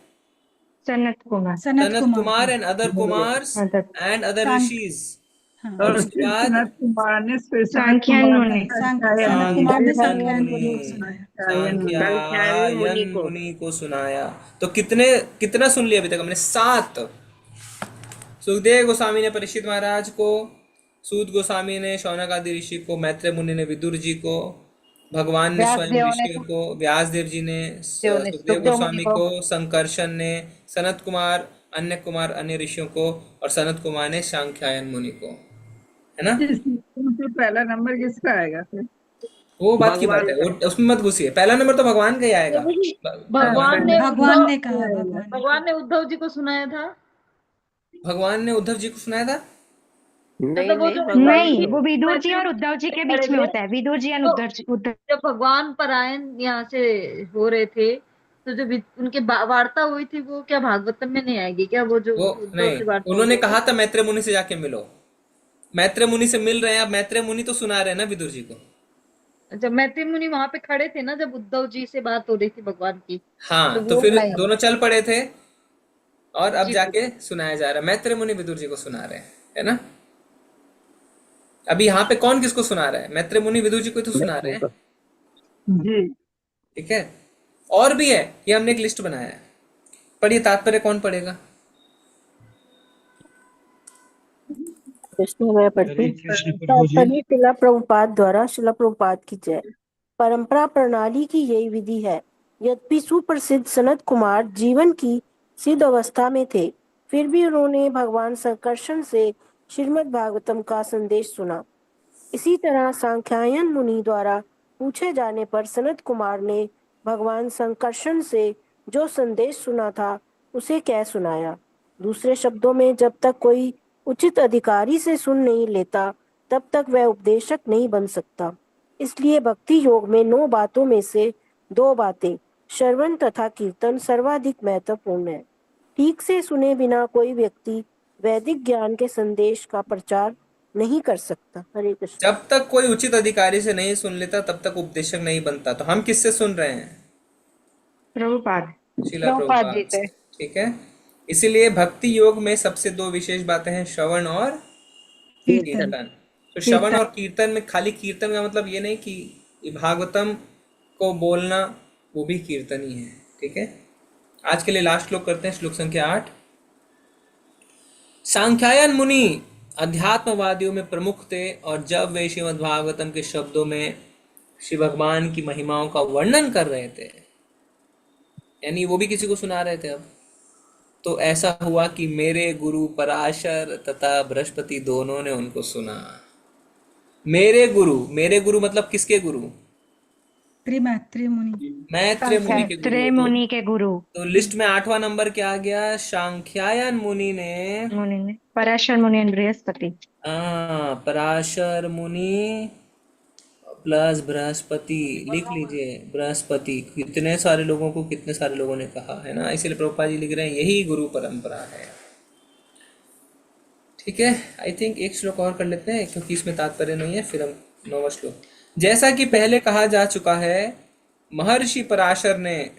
सनत कुमार एंड अदर कुमार्स एंड अदर ऋषिज। और उसके बाद सांख्यायन मुनि को सुनाया। तो कितना सुन लिया अभी तक हमने? 7। सुखदेव गोस्वामी ने परीक्षित महाराज को, सूत गोस्वामी ने शौनक आदि ऋषि को, मैत्रेय मुनि ने विदुर जी को, भगवान ने स्वयं ऋषि को, व्यासदेव जी ने सुखदेव गोस्वामी को, संकर्षण ने सनत कुमार, अन्य ऋषियों को, और सनत कुमार ने सांख्यायन मुनि को, है ना? पहला नंबर किसका आएगा फिर? वो बात की बात है, उसमें मत घुसिए। पहला नंबर तो भगवान का ही आएगा। भगवान ने कहा, भगवान ने उद्धव जी को सुनाया था। भगवान ने उद्धव जी को सुनाया था? नहीं, वो विदुर जी और उद्धव जी के बीच में होता है। विदुर जी और उद्धव। जब भगवान परायण यहाँ से हो रहे थे, तो जब उनके वार्ता हुई थी, वो क्या भागवतम में नहीं आएगी क्या? वो नहीं, उन्होंने कहा था मैत्रेय मुनि से जाके मिलो। मैत्रेय मुनि से मिल रहे हैं। अब मैत्रेय मुनि तो सुना रहे हैं ना विदुर जी को। जब मैत्रेय मुनि वहां पे खड़े थे ना, जब उद्धव जी से बात हो रही थी भगवान की। हाँ, तो फिर दोनों चल पड़े थे और अब जाके सुनाया जा रहा है। मैत्रेय मुनि विदुर जी को सुना रहे हैं, है ना? अभी यहाँ पे कौन किसको सुना रहा है? मैत्रेय मुनि विदुर जी को तो सुना रहे हैं। ठीक है, और भी है, ये हमने एक लिस्ट बनाया है। पढ़िए, तात्पर्य कौन पढ़ेगा? शिला प्रभुपाद द्वारा, शिला प्रभुपाद की जय। परंपरा प्रणाली की यही विधि है। यद्यपि सुप्रसिद्ध सनत कुमार जीवन की सिद्ध अवस्था में थे, फिर भी उन्होंने भगवान संकर्षण से श्रीमद् भागवतम का संदेश सुना। इसी तरह सांख्यायन मुनि द्वारा पूछे जाने पर सनत कुमार ने भगवान संकर्षण से जो संदेश सुना था उसे कह सुनाया। दूसरे शब्दों में, जब तक कोई उचित अधिकारी से सुन नहीं लेता, तब तक वह उपदेशक नहीं बन सकता। इसलिए भक्ति योग में 9 बातों में से 2 बातें, श्रवण तथा कीर्तन, सर्वाधिक महत्वपूर्ण है। ठीक से सुने बिना कोई व्यक्ति वैदिक ज्ञान के संदेश का प्रचार नहीं कर सकता। हरे कृष्ण। जब तक कोई उचित अधिकारी से नहीं सुन लेता, तब तक उपदेशक नहीं बनता। तो हम किससे सुन रहे हैं? प्रभुपाद, श्रील प्रभुपाद जी से। ठीक है, इसीलिए भक्ति योग में सबसे 2 विशेष बातें हैं, श्रवण और कीर्तन। तो श्रवण और कीर्तन में, खाली कीर्तन का मतलब ये नहीं कि भागवतम को बोलना वो भी कीर्तन ही है। ठीक है, आज के लिए लास्ट श्लोक करते हैं, श्लोक संख्या 8। सांख्यायन मुनि अध्यात्मवादियों में प्रमुख थे, और जब वे श्रीमद् भागवतम के शब्दों में श्री भगवान की महिमाओं का वर्णन कर रहे थे, यानी वो भी किसी को सुना रहे थे। अब तो ऐसा हुआ कि मेरे गुरु पराशर तथा बृहस्पति दोनों ने उनको सुना। मेरे गुरु मतलब किसके गुरु? मैत्रेय मुनि। मैत्रेय मुनि के मैत्रेय गुरु। मुनि के गुरु। तो लिस्ट में 8वां नंबर क्या आ गया? सांख्यायन मुनि ने पराशर मुनि और बृहस्पति। पराशर मुनि प्लस बृहस्पति, लिख लीजिए बृहस्पति। कितने सारे लोगों ने कहा है ना, इसलिए प्रभुपाद जी लिख रहे हैं यही गुरु परंपरा है। ठीक है, आई थिंक एक श्लोक और कर लेते हैं क्योंकि इसमें तात्पर्य नहीं है, फिर हम 9वां श्लोक। जैसा कि पहले कहा जा चुका है, महर्षि पराशर ने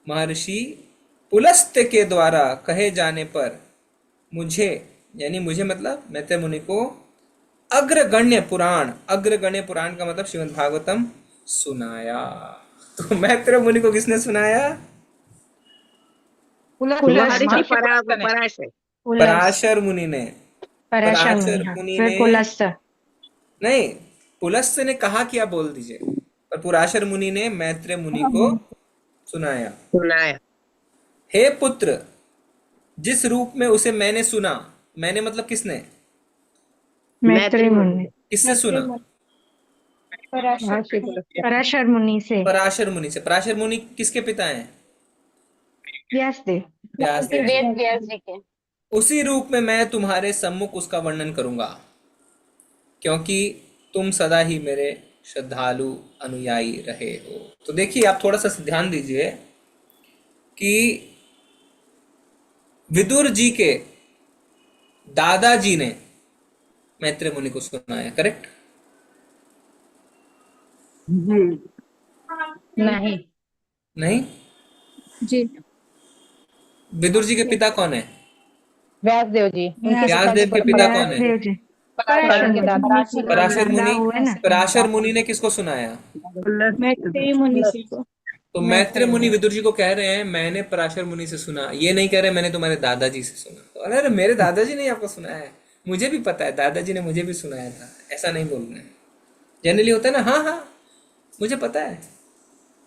महर्षि पुलस्त्य के द्वारा कहे जाने पर मुझे मतलब मैत्रेय मुनि को अग्रगण्य पुराण का मतलब श्रीमद् भागवतम सुनाया। तो मैत्रेय मुनि को किसने सुनाया? पराशर मुनि ने। नहीं, पुलस्त्य ने कहा कि आप बोल दीजिए, पर पराशर मुनि ने मैत्रेय मुनि को सुनाया। हे पुत्र, जिस रूप में उसे मैंने सुना, मैंने मतलब किसने? मैत्रेय मुनि। किससे सुना? पराशर मुनि से। पराशर मुनि किसके पिता हैं? व्यासदेव। व्यास जी के। उसी रूप में मैं तुम्हारे सम्मुख उसका वर्णन करूंगा, क्योंकि तुम सदा ही मेरे श्रद्धालु अनुयायी रहे हो। तो देखिए, आप थोड़ा सा ध्यान दीजिए कि विदुर जी के दादाजी ने मैत्रेय मुनि को सुनाया, करेक्ट? नहीं जी। विदुर जी के पिता कौन है? व्यासदेव जी। व्यासदेव के पिता कौन है? पराशर मुनि ने किसको सुनाया? मैत्रेय मुनि से। तो मैत्रेय मुनि विदुर जी को कह रहे हैं मैंने पराशर मुनि से सुना, ये नहीं कह रहे मैंने तुम्हारे दादाजी से सुना। तो अरे मेरे दादाजी ने आपको सुनाया है, मुझे भी पता है, दादाजी ने मुझे भी सुनाया था, ऐसा नहीं बोल रहे हैं। जनरली होता है ना, हाँ मुझे पता है,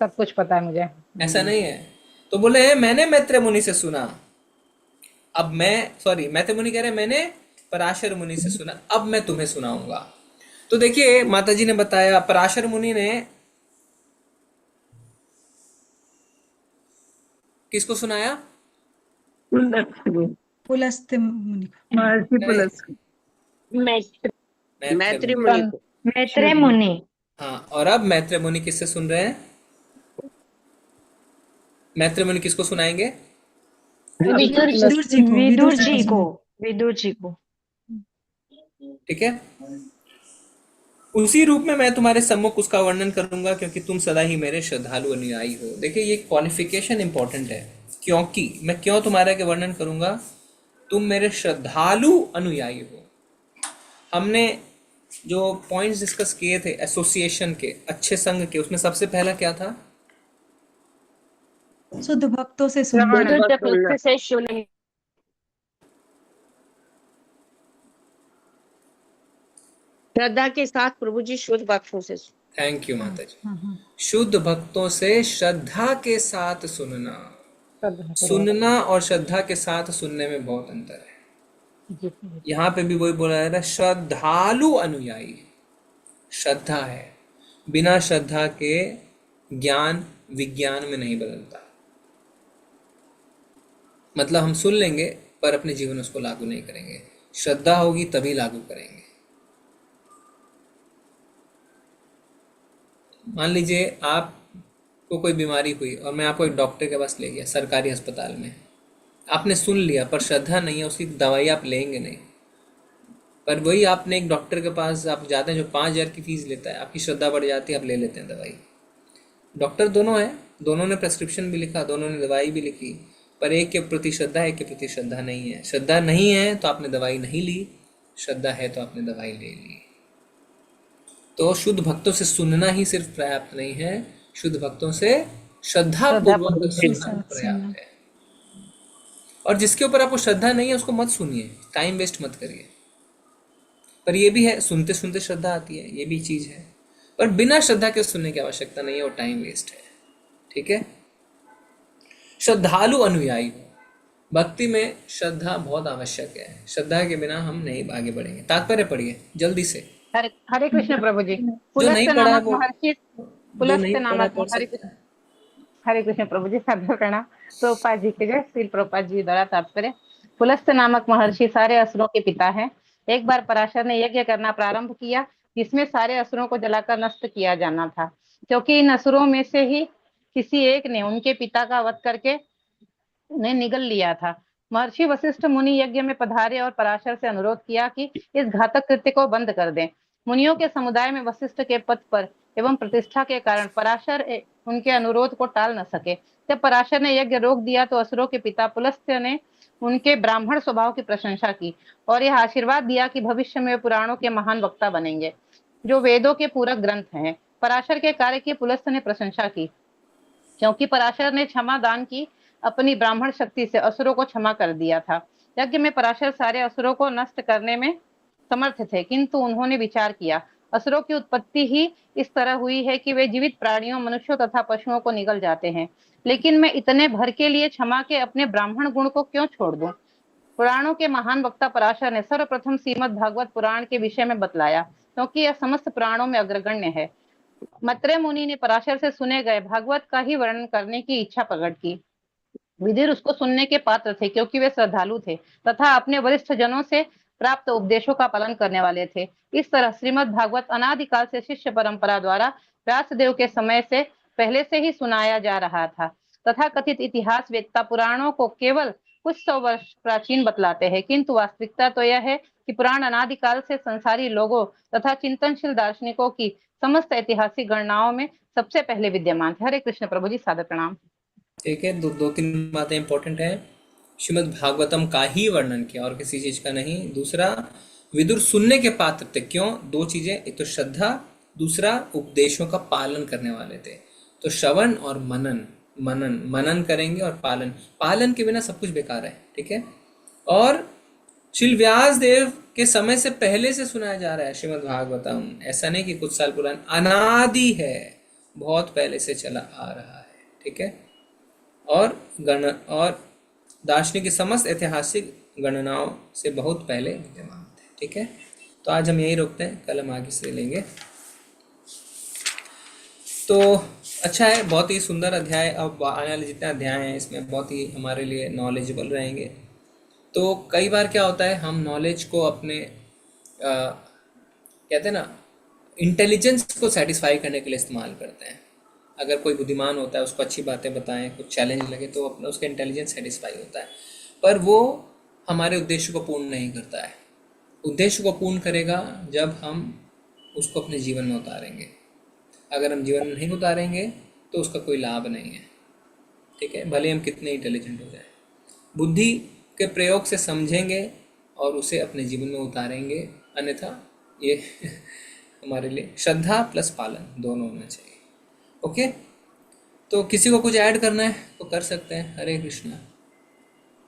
सब कुछ पता है मुझे, ऐसा नहीं है। तो बोले मैंने मैत्रेय मुनि से सुना। अब मैत्रेय मुनि कह रहे हैं मैंने पराशर मुनि से सुना, अब मैं तुम्हें सुनाऊंगा। तो देखिए, माताजी ने बताया पराशर मुनि ने किसको सुनाया? पुलस्त्य मुनि को। मैत्रेय मुनि। हाँ, और अब मैत्रेय मुनि किससे सुन रहे हैं? मैत्रेय मुनि किसको सुनाएंगे? विदुर जी को। ठीक है, उसी रूप में मैं तुम्हारे सम्मुख उसका वर्णन करूंगा, क्योंकि तुम सदा ही मेरे श्रद्धालु अनुयायी हो। देखिए, ये क्वालिफिकेशन इंपॉर्टेंट है, क्योंकि मैं क्यों तुम्हारे के वर्णन करूंगा? तुम मेरे श्रद्धालु अनुयायी हो। हमने जो पॉइंट्स डिस्कस किए थे एसोसिएशन के, अच्छे संघ के, उसमें सबसे पहला क्या था? शुद्ध भक्तों से सुनना। श्रद्धा के साथ प्रभु जी शुद्ध भक्तों से। थैंक यू माता जी। शुद्ध भक्तों से श्रद्धा के साथ सुनना और श्रद्धा के साथ सुनने में बहुत अंतर है। यहाँ पे भी वही बोला जा रहा है, श्रद्धालु अनुयायी। श्रद्धा है, बिना श्रद्धा के ज्ञान विज्ञान में नहीं बदलता। मतलब हम सुन लेंगे पर अपने जीवन में उसको लागू नहीं करेंगे। श्रद्धा होगी तभी लागू करेंगे। मान लीजिए आपको कोई बीमारी हुई और मैं आपको एक डॉक्टर के पास ले गया सरकारी अस्पताल में, आपने सुन लिया पर श्रद्धा नहीं है, उसकी दवाई आप लेंगे नहीं। पर वही आपने एक डॉक्टर के पास आप जाते हैं जो 5,000 की फीस लेता है, आपकी श्रद्धा बढ़ जाती है, आप ले लेते हैं दवाई। डॉक्टर दोनों हैं, दोनों ने प्रेस्क्रिप्शन भी लिखा, दोनों ने दवाई भी लिखी, पर एक के प्रति श्रद्धा है, एक के प्रति श्रद्धा नहीं है। श्रद्धा नहीं है तो आपने दवाई नहीं ली, श्रद्धा है तो आपने दवाई ले ली। तो शुद्ध भक्तों से सुनना ही सिर्फ पर्याप्त नहीं है, शुद्ध भक्तों से श्रद्धा पूर्वक सुनना पर्याप्त है। और जिसके ऊपर आपको श्रद्धा नहीं है उसको मत सुनिए, टाइम वेस्ट मत करिए। पर ये भी है, सुनते सुनते श्रद्धा आती है, ये भी चीज है, पर बिना श्रद्धा के सुनने की आवश्यकता नहीं है और टाइम वेस्ट है। ठीक है, श्रद्धालु अनुयायी हो। भक्ति में श्रद्धा बहुत आवश्यक है, श्रद्धा के बिना हम नहीं आगे बढ़ेंगे। तात्पर्य पढ़िए जल्दी से। हरे हरे कृष्ण प्रभु जी। जो नहीं पुलस्त पढ़ा नामक वो, महर्षि जो नहीं पढ़ा पढ़ सकता है। हरे कृष्ण प्रभु जी। सादर प्रणाम। प्रभुपाद जी के जय। श्री प्रभुपाद जी द्वारा तात्पर्य। पुलस्त नामक महर्षि सारे असुरों के पिता हैं। एक बार पराशर ने यज्ञ करना प्रारंभ किया जिसमें सारे असुरों को जलाकर नष्ट किया जाना था, क्योंकि इन असुरों में से ही किसी एक ने उनके पिता का वध करके उन्हें निगल लिया था। महर्षि वशिष्ठ मुनि यज्ञ में पधारे और पराशर से अनुरोध किया कि इस घातक कृत्य को बंद कर दें। मुनियों के समुदाय में वशिष्ठ के पद पर एवं प्रतिष्ठा के कारण पराशर उनके अनुरोध को टाल न सके। जब पराशर ने यज्ञ रोक दिया तो असुरों के पिता पुलस्त्य ने उनके ब्राह्मण स्वभाव की प्रशंसा की और यह आशीर्वाद दिया कि भविष्य में पुराणों के महान वक्ता बनेंगे, जो वेदों के पूरक ग्रंथ हैं। पराशर के कार्य की पुलस्त्य ने प्रशंसा की, क्योंकि पराशर ने क्षमा दान की अपनी ब्राह्मण शक्ति से असुरों को क्षमा कर दिया था। यज्ञ में पराशर सारे असुरों को नष्ट करने में समर्थ थे, किंतु उन्होंने विचार किया असुरों की उत्पत्ति ही इस तरह हुई है कि वे जीवित प्राणियों, मनुष्यों तथा पशुओं को निगल जाते हैं, लेकिन मैं इतने भर के लिए क्षमा के अपने ब्राह्मण गुण को क्यों छोड़ दूं। पुराणों के महान वक्ता पराशर ने सर्वप्रथम श्रीमद् भागवत पुराण के विषय में बतलाया, क्योंकि यह समस्त पुराणों में अग्रगण्य है। मैत्रेय मुनि ने पराशर से सुने गए भागवत का ही वर्णन करने की इच्छा प्रकट की। विदिर उसको सुनने के पात्र थे, क्योंकि वे श्रद्धालु थे तथा अपने वरिष्ठ जनों से प्राप्त उपदेशों का पालन करने वाले थे। इस तरह श्रीमद् भागवत अनादिकाल से शिष्य परंपरा द्वारा व्यासदेव के समय से पहले से ही सुनाया जा रहा था, तथा कथित इतिहास वेत्ता पुराणों को केवल कुछ 100 वर्ष प्राचीन बतलाते हैं, किंतु वास्तविकता तो यह है कि पुराण अनादिकाल से संसारी लोगों तथा चिंतनशील दार्शनिकों की समस्त ऐतिहासिक गणनाओं में सबसे पहले विद्यमान थे। हरे कृष्ण प्रभु जी। सादर प्रणाम। ठीक है, दो तीन बातें इंपॉर्टेंट है। श्रीमद् भागवतम का ही वर्णन किया और किसी चीज का नहीं। दूसरा, विदुर सुनने के पात्र थे। क्यों? दो चीजें, एक तो श्रद्धा, दूसरा उपदेशों का पालन करने वाले थे। तो श्रवण और मनन करेंगे और पालन के बिना सब कुछ बेकार है। ठीक है। और श्री व्यास देव के समय से पहले से सुनाया जा रहा है श्रीमद् भागवतम। ऐसा नहीं कि कुछ साल पुराना, अनादि है, बहुत पहले से चला आ रहा है। ठीक है। और दार्शनिक की समस्त ऐतिहासिक गणनाओं से बहुत पहले विद्यमान थे। ठीक है। तो आज हम यही रोकते हैं, कल हम आगे से लेंगे। तो अच्छा है, बहुत ही सुंदर अध्याय। अब आने वाले जितने अध्याय हैं इसमें बहुत ही हमारे लिए नॉलेजेबल रहेंगे। तो कई बार क्या होता है, हम नॉलेज को अपने कहते हैं ना, इंटेलिजेंस को सेटिस्फाई करने के लिए इस्तेमाल करते हैं। अगर कोई बुद्धिमान होता है, उसको अच्छी बातें बताएं, कुछ चैलेंज लगे तो अपना उसका इंटेलिजेंस सेटिस्फाई होता है, पर वो हमारे उद्देश्य को पूर्ण नहीं करता है। उद्देश्य को पूर्ण करेगा जब हम उसको अपने जीवन में उतारेंगे। अगर हम जीवन में नहीं उतारेंगे तो उसका कोई लाभ नहीं है। ठीक है, भले हम कितने इंटेलिजेंट हो जाए। बुद्धि के प्रयोग से समझेंगे और उसे अपने जीवन में उतारेंगे, अन्यथा ये हमारे लिए श्रद्धा प्लस पालन दोनों होना चाहिए। ओके, तो किसी को कुछ ऐड करना है तो कर सकते हैं। हरे कृष्णा।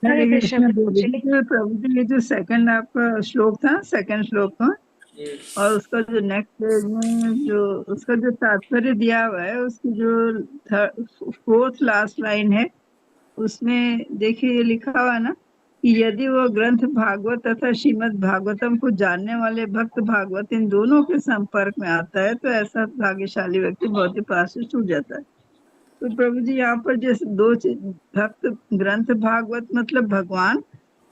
हरे कृष्ण प्रभु जी। ये जो सेकंड आपका श्लोक था, सेकंड श्लोक था, और उसका जो नेक्स्ट में जो उसका जो तात्पर्य दिया हुआ है, उसकी जो फोर्थ लास्ट लाइन है, उसमें देखिए ये लिखा हुआ है ना कि यदि वो ग्रंथ भागवत तथा श्रीमद् भागवतम को जानने वाले भक्त भागवत इन दोनों के संपर्क में आता है तो ऐसा भाग्यशाली व्यक्ति भौतिक पास से छूट जाता है। तो प्रभु जी यहाँ पर जैसे दो भक्त, ग्रंथ भागवत मतलब भगवान,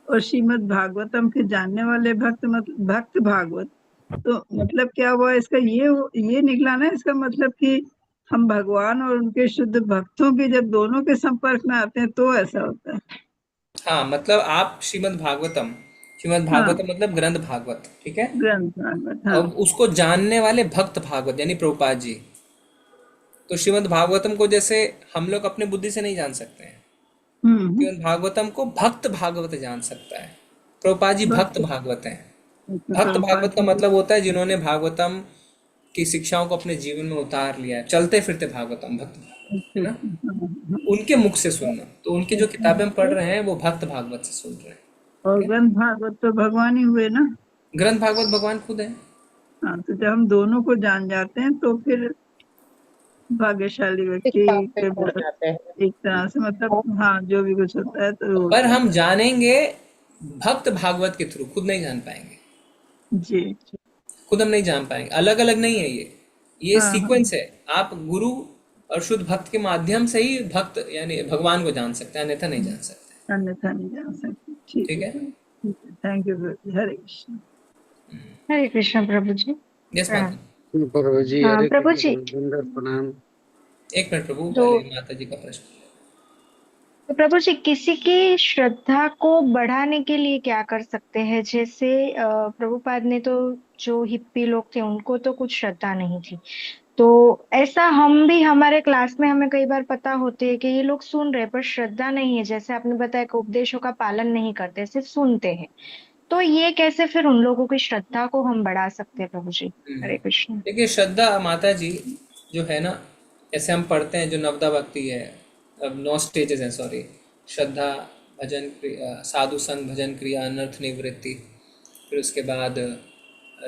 और श्रीमद् भागवतम के जानने वाले भक्त मतलब भक्त भागवत, तो मतलब क्या हुआ इसका? ये निकला ना इसका मतलब कि हम भगवान और उनके शुद्ध भक्तों के जब दोनों के संपर्क में आते हैं तो ऐसा होता है। हाँ, मतलब आप श्रीमद् भागवतम मतलब ग्रंथ भागवत। ठीक है, ग्रंथ भागवत। हाँ। और उसको जानने वाले भक्त भागवत यानी प्रभुपाद जी। तो श्रीमद् भागवतम को जैसे हम लोग अपने बुद्धि से नहीं जान सकते हैं, श्रीमद् भागवतम को भक्त भागवत जान सकता है। प्रभुपाद जी भक्त भागवत हैं। भक्त भागवत का मतलब होता है जिन्होंने भागवतम की शिक्षाओं को अपने जीवन में उतार लिया है। चलते फिरते भागवतम, भक्त भागवत है ना, उनके मुख से सुनना। तो उनकी जो किताबें हम पढ़ रहे हैं वो भक्त भागवत से सुन रहे हैं। और ग्रंथ भागवत तो भगवान ही हुए ना। ग्रंथ भागवत भगवान खुद है। हाँ, तो जब हम दोनों को जान जाते हैं तो फिर भाग्यशाली व्यक्ति एक तरह से मतलब हाँ जो भी कुछ होता है तो पर हम जानेंगे भक्त भागवत के थ्रू, खुद नहीं जान पाएंगे जी, खुद हम नहीं जान पाएंगे। अलग अलग नहीं है ये हाँ, सीक्वेंस है। आप गुरु और शुद्ध भक्त के माध्यम से ही भक्त यानी भगवान को जान सकते हैं, अन्यथा नहीं जान सकते। अन्यथा नहीं जान सकते। ठीक है, thank you Prabhu ji. Hare Krishna. Hare Krishna Prabhu ji. Yes प्रणाम। प्रभु जी, हाँ, हरे प्रभु कृष्ण, जी। दंडवत प्रणाम। एक मिनट प्रभु, तो- पहले माता जी का प्रश्न। तो प्रभु जी किसी की श्रद्धा को बढ़ाने के लिए क्या कर सकते हैं? जैसे प्रभुपाद ने तो जो हिप्पी लोग थे उनको तो कुछ श्रद्धा नहीं थी, तो ऐसा हम भी हमारे क्लास में हमें कई बार पता होती है कि ये लोग सुन रहे पर श्रद्धा नहीं है, जैसे आपने बताया कि उपदेशों का पालन नहीं करते, सिर्फ सुनते हैं, तो ये कैसे फिर उन लोगों की श्रद्धा को हम बढ़ा सकते हैं प्रभु जी? हरे कृष्ण। देखिए श्रद्धा माता जी जो है ना, ऐसे हम पढ़ते हैं जो नवदा भक्ति है, अब 9 स्टेजेस हैं, सॉरी, श्रद्धा, भजन क्रिया, साधु संग, भजन क्रिया, अनर्थ निवृत्ति, फिर उसके बाद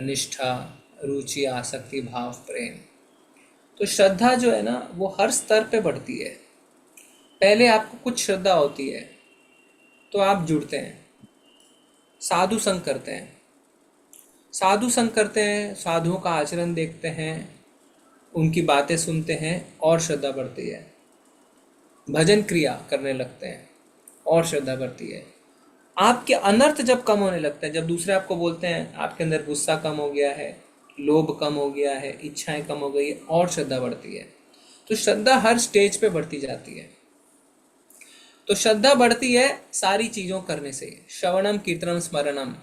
निष्ठा, रुचि, आसक्ति, भाव, प्रेम। तो श्रद्धा जो है ना वो हर स्तर पे बढ़ती है। पहले आपको कुछ श्रद्धा होती है तो आप जुड़ते हैं, साधु संग करते हैं, साधु संग करते हैं, साधुओं का आचरण देखते हैं, उनकी बातें सुनते हैं और श्रद्धा बढ़ती है। भजन क्रिया करने लगते हैं और श्रद्धा बढ़ती है। आपके अनर्थ जब कम होने लगते हैं, जब दूसरे आपको बोलते हैं आपके अंदर गुस्सा कम हो गया है, लोभ कम हो गया है, इच्छाएं कम हो गई है, और श्रद्धा बढ़ती है। तो श्रद्धा हर स्टेज पे बढ़ती जाती है। तो श्रद्धा बढ़ती है सारी चीज़ों करने से, श्रवणम कीर्तनम स्मरणम,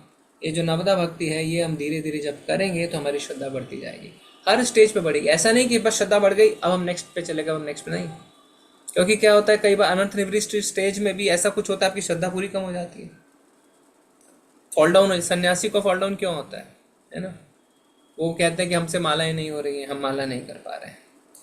ये जो नवदा भक्ति है ये हम धीरे धीरे जब करेंगे तो हमारी श्रद्धा बढ़ती जाएगी, हर स्टेज पे बढ़ेगी। ऐसा नहीं कि बस श्रद्धा बढ़ गई अब हम नेक्स्ट पे चले गए, अब नेक्स्ट पे नहीं। क्योंकि क्या होता है कई बार अनंत निवृत्ति स्टेज में भी ऐसा कुछ होता है, आपकी श्रद्धा पूरी कम हो जाती है, फॉल डाउन। सन्यासी को फॉल डाउन क्यों होता है ना? वो कहते हैं कि हमसे मालाएं नहीं हो रही हैं, हम माला नहीं कर पा रहे हैं,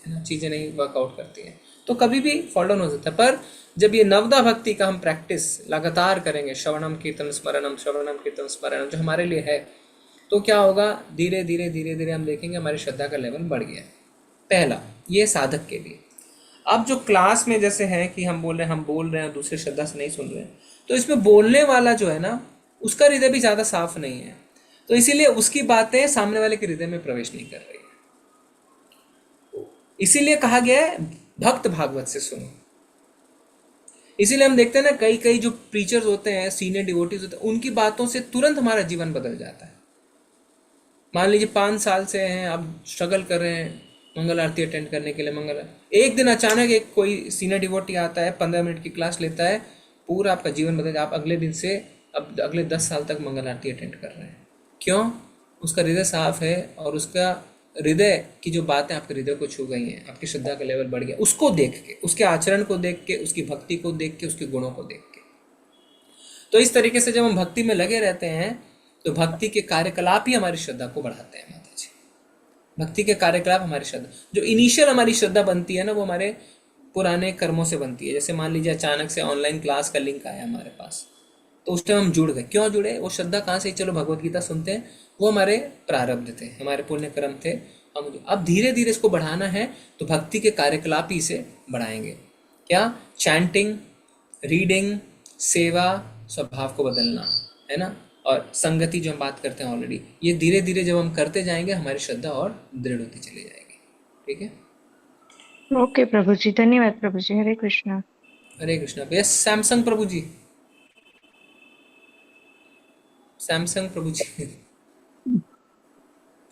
है ना, चीज़ें नहीं वर्कआउट करती हैं, तो कभी भी फॉल डाउन हो सकता है। पर जब ये नवदा भक्ति का हम प्रैक्टिस लगातार करेंगे, श्रवणम कीर्तन स्मरणम, श्रवणम कीर्तन स्मरणम, जो हमारे लिए है, तो क्या होगा, धीरे धीरे धीरे धीरे हम देखेंगे हमारी श्रद्धा का लेवल बढ़ गया है। पहला ये साधक के लिए। अब जो क्लास में जैसे है कि हम बोल रहे हैं दूसरे श्रद्धा से नहीं सुन रहे हैं, तो इसमें बोलने वाला जो है ना उसका हृदय भी ज़्यादा साफ नहीं है, तो इसीलिए उसकी बातें सामने वाले के हृदय में प्रवेश नहीं कर रही है। इसीलिए कहा गया है भक्त भागवत से सुनो। इसीलिए हम देखते हैं ना कई जो प्रीचर्स होते हैं, सीनियर डिवोटीज होते हैं, उनकी बातों से तुरंत हमारा जीवन बदल जाता है। मान लीजिए 5 साल से हैं, अब स्ट्रगल कर रहे हैं मंगल आरती अटेंड करने के लिए, मंगल, एक दिन अचानक एक कोई सीनियर डिवोटी आता है, 15 मिनट की क्लास लेता है, पूरा आपका जीवन बदल जाता है। आप अगले दिन से अब अगले 10 साल तक मंगल आरती अटेंड कर रहे हैं। क्यों? उसका हृदय साफ है और उसका हृदय की जो बातें आपके हृदय को छू गई हैं, आपकी श्रद्धा का लेवल बढ़ गया, उसको देख के, उसके आचरण को देख के, उसकी भक्ति को देख के, उसके गुणों को देख के। तो इस तरीके से जब हम भक्ति में लगे रहते हैं तो भक्ति के कार्यकलाप ही हमारी श्रद्धा को बढ़ाते हैं माता जी। भक्ति के कार्यकलाप हमारी श्रद्धा, जो इनिशियल हमारी श्रद्धा बनती है ना, वो हमारे पुराने कर्मों से बनती है। जैसे मान लीजिए अचानक से ऑनलाइन क्लास का लिंक आया हमारे पास, तो उस टाइम हम जुड़ गए। क्यों जुड़े? वो श्रद्धा कहाँ से? चलो भगवत गीता सुनते हैं, वो हमारे प्रारब्ध थे, हमारे पुण्य कर्म थे। अब धीरे धीरे इसको बढ़ाना है तो भक्ति के कार्यकलाप ही इसे बढ़ाएंगे। क्या? चैंटिंग, रीडिंग, सेवा, स्वभाव को बदलना, है ना, और संगति जो हम बात करते हैं ऑलरेडी, ये धीरे धीरे जब हम करते जाएंगे हमारी श्रद्धा और दृढ़ होती चली जाएगी। ठीक है, ओके प्रभु जी, धन्यवाद प्रभु जी। हरे कृष्णा। हरे कृष्णा। भैया सैमसंग प्रभु जी, सैमसंग प्रभु जी,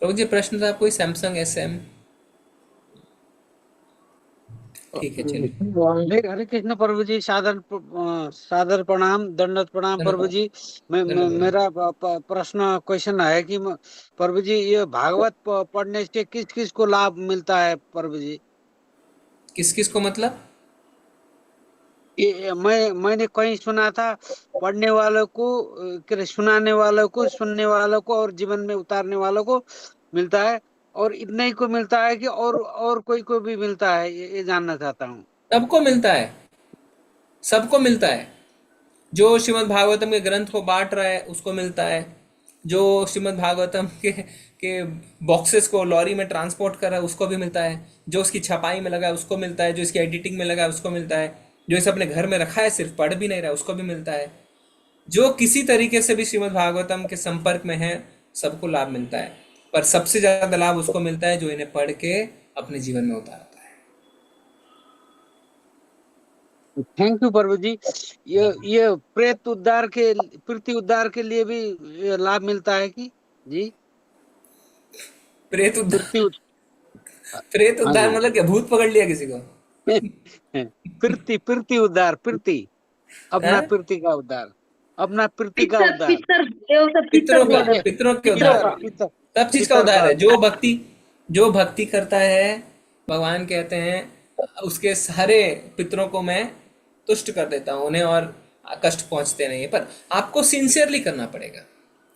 प्रभु जी प्रश्न था कोई सैमसंग SM। ठीक है, चलिए। हरे कृष्ण प्रभु जी, सादर प्रणाम, दंडवत प्रणाम प्रभु जी। मेरा प्रश्न क्वेश्चन है कि प्रभु जी ये भागवत पढ़ने से किस किस को लाभ मिलता है प्रभु जी? किस किस को मतलब? मैंने कहीं सुना था पढ़ने वालों को, सुनाने वालों को, सुनने वालों को और जीवन में उतारने वालों को मिलता है, और इतना ही को मिलता है कि और कोई को भी मिलता है, ये जानना चाहता हूँ। सबको मिलता है, सबको मिलता है। जो श्रीमद् भागवतम के ग्रंथ को बांट रहा है उसको मिलता है, जो श्रीमद् भागवतम के बॉक्सेस को लॉरी में ट्रांसपोर्ट कर रहा है उसको भी मिलता है, जो उसकी छपाई में लगा है उसको मिलता है, जो इसकी एडिटिंग में लगा है उसको मिलता है, जो इसे अपने घर में रखा है सिर्फ पढ़ भी नहीं रहा है उसको भी मिलता है। जो किसी तरीके से भी श्रीमद् भागवतम के संपर्क में है सबको लाभ मिलता है, पर सबसे ज्यादा लाभ उसको मिलता है जो इन्हें पढ़ के अपने जीवन में उतारता है। थैंक यू प्रभु जी। ये प्रेत उद्धार के पृथ्वी उद्धार के लिए भी लाभ मिलता है कि जी? प्रेत उद्धार मतलब क्या, भूत पकड़ लिया किसी को? पृथ्वी उद्धार, पृथ्वी अपना पृथ्वी का उद्धार, अपना पृथ्वी का उद्धार, पितरों के उद्धार, सब चीज का उद्धार है। जो भक्ति करता है भगवान कहते हैं उसके सारे पितरों को मैं तुष्ट कर देता हूँ, उन्हें और कष्ट पहुंचते नहीं है। पर आपको सिंसियरली करना पड़ेगा,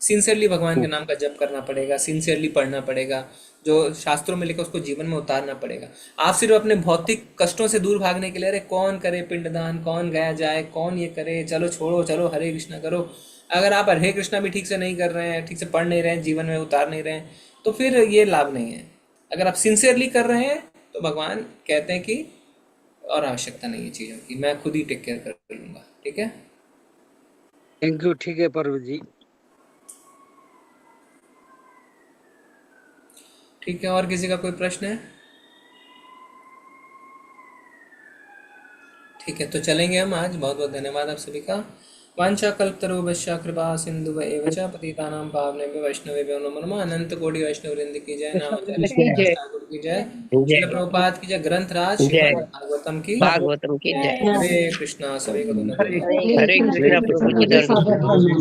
सिंसियरली भगवान के नाम का जप करना पड़ेगा, सिंसियरली पढ़ना पड़ेगा, जो शास्त्रों में लिखा उसको जीवन में उतारना पड़ेगा। आप सिर्फ अपने भौतिक कष्टों से दूर भागने के लिए अरे कौन करे पिंडदान, कौन गया जाए, कौन ये करे, चलो छोड़ो, चलो हरे कृष्णा करो। अगर आप हरे कृष्णा भी ठीक से नहीं कर रहे हैं, ठीक से पढ़ नहीं रहे हैं, जीवन में उतार नहीं रहे हैं, तो फिर ये लाभ नहीं है। अगर आप सिंसियरली कर रहे हैं तो भगवान कहते हैं कि और आवश्यकता नहीं है चीजों की, मैं खुद ही टेक केयर कर लूंगा। ठीक है, थैंक यू। ठीक है प्रभु जी। ठीक है, और किसी का कोई प्रश्न है? ठीक है, तो चलेंगे हम आज। बहुत बहुत धन्यवाद आप सभी का। वांछा कल्पतरुभ्यश्च कृपा सिंधु एव च पतितानां पावनेभ्यो वैष्णवेभ्यो नमो नमः। अनंत कोटि वैष्णव वृंद की जय, नामाचार्य श्री ठाकुर की जय, श्रील प्रभुपाद की जय, ग्रंथराज श्रीमद् भागवतम की जय। हरे कृष्णा। सभी को धन्यवाद। हरे कृष्णा प्रभु जी।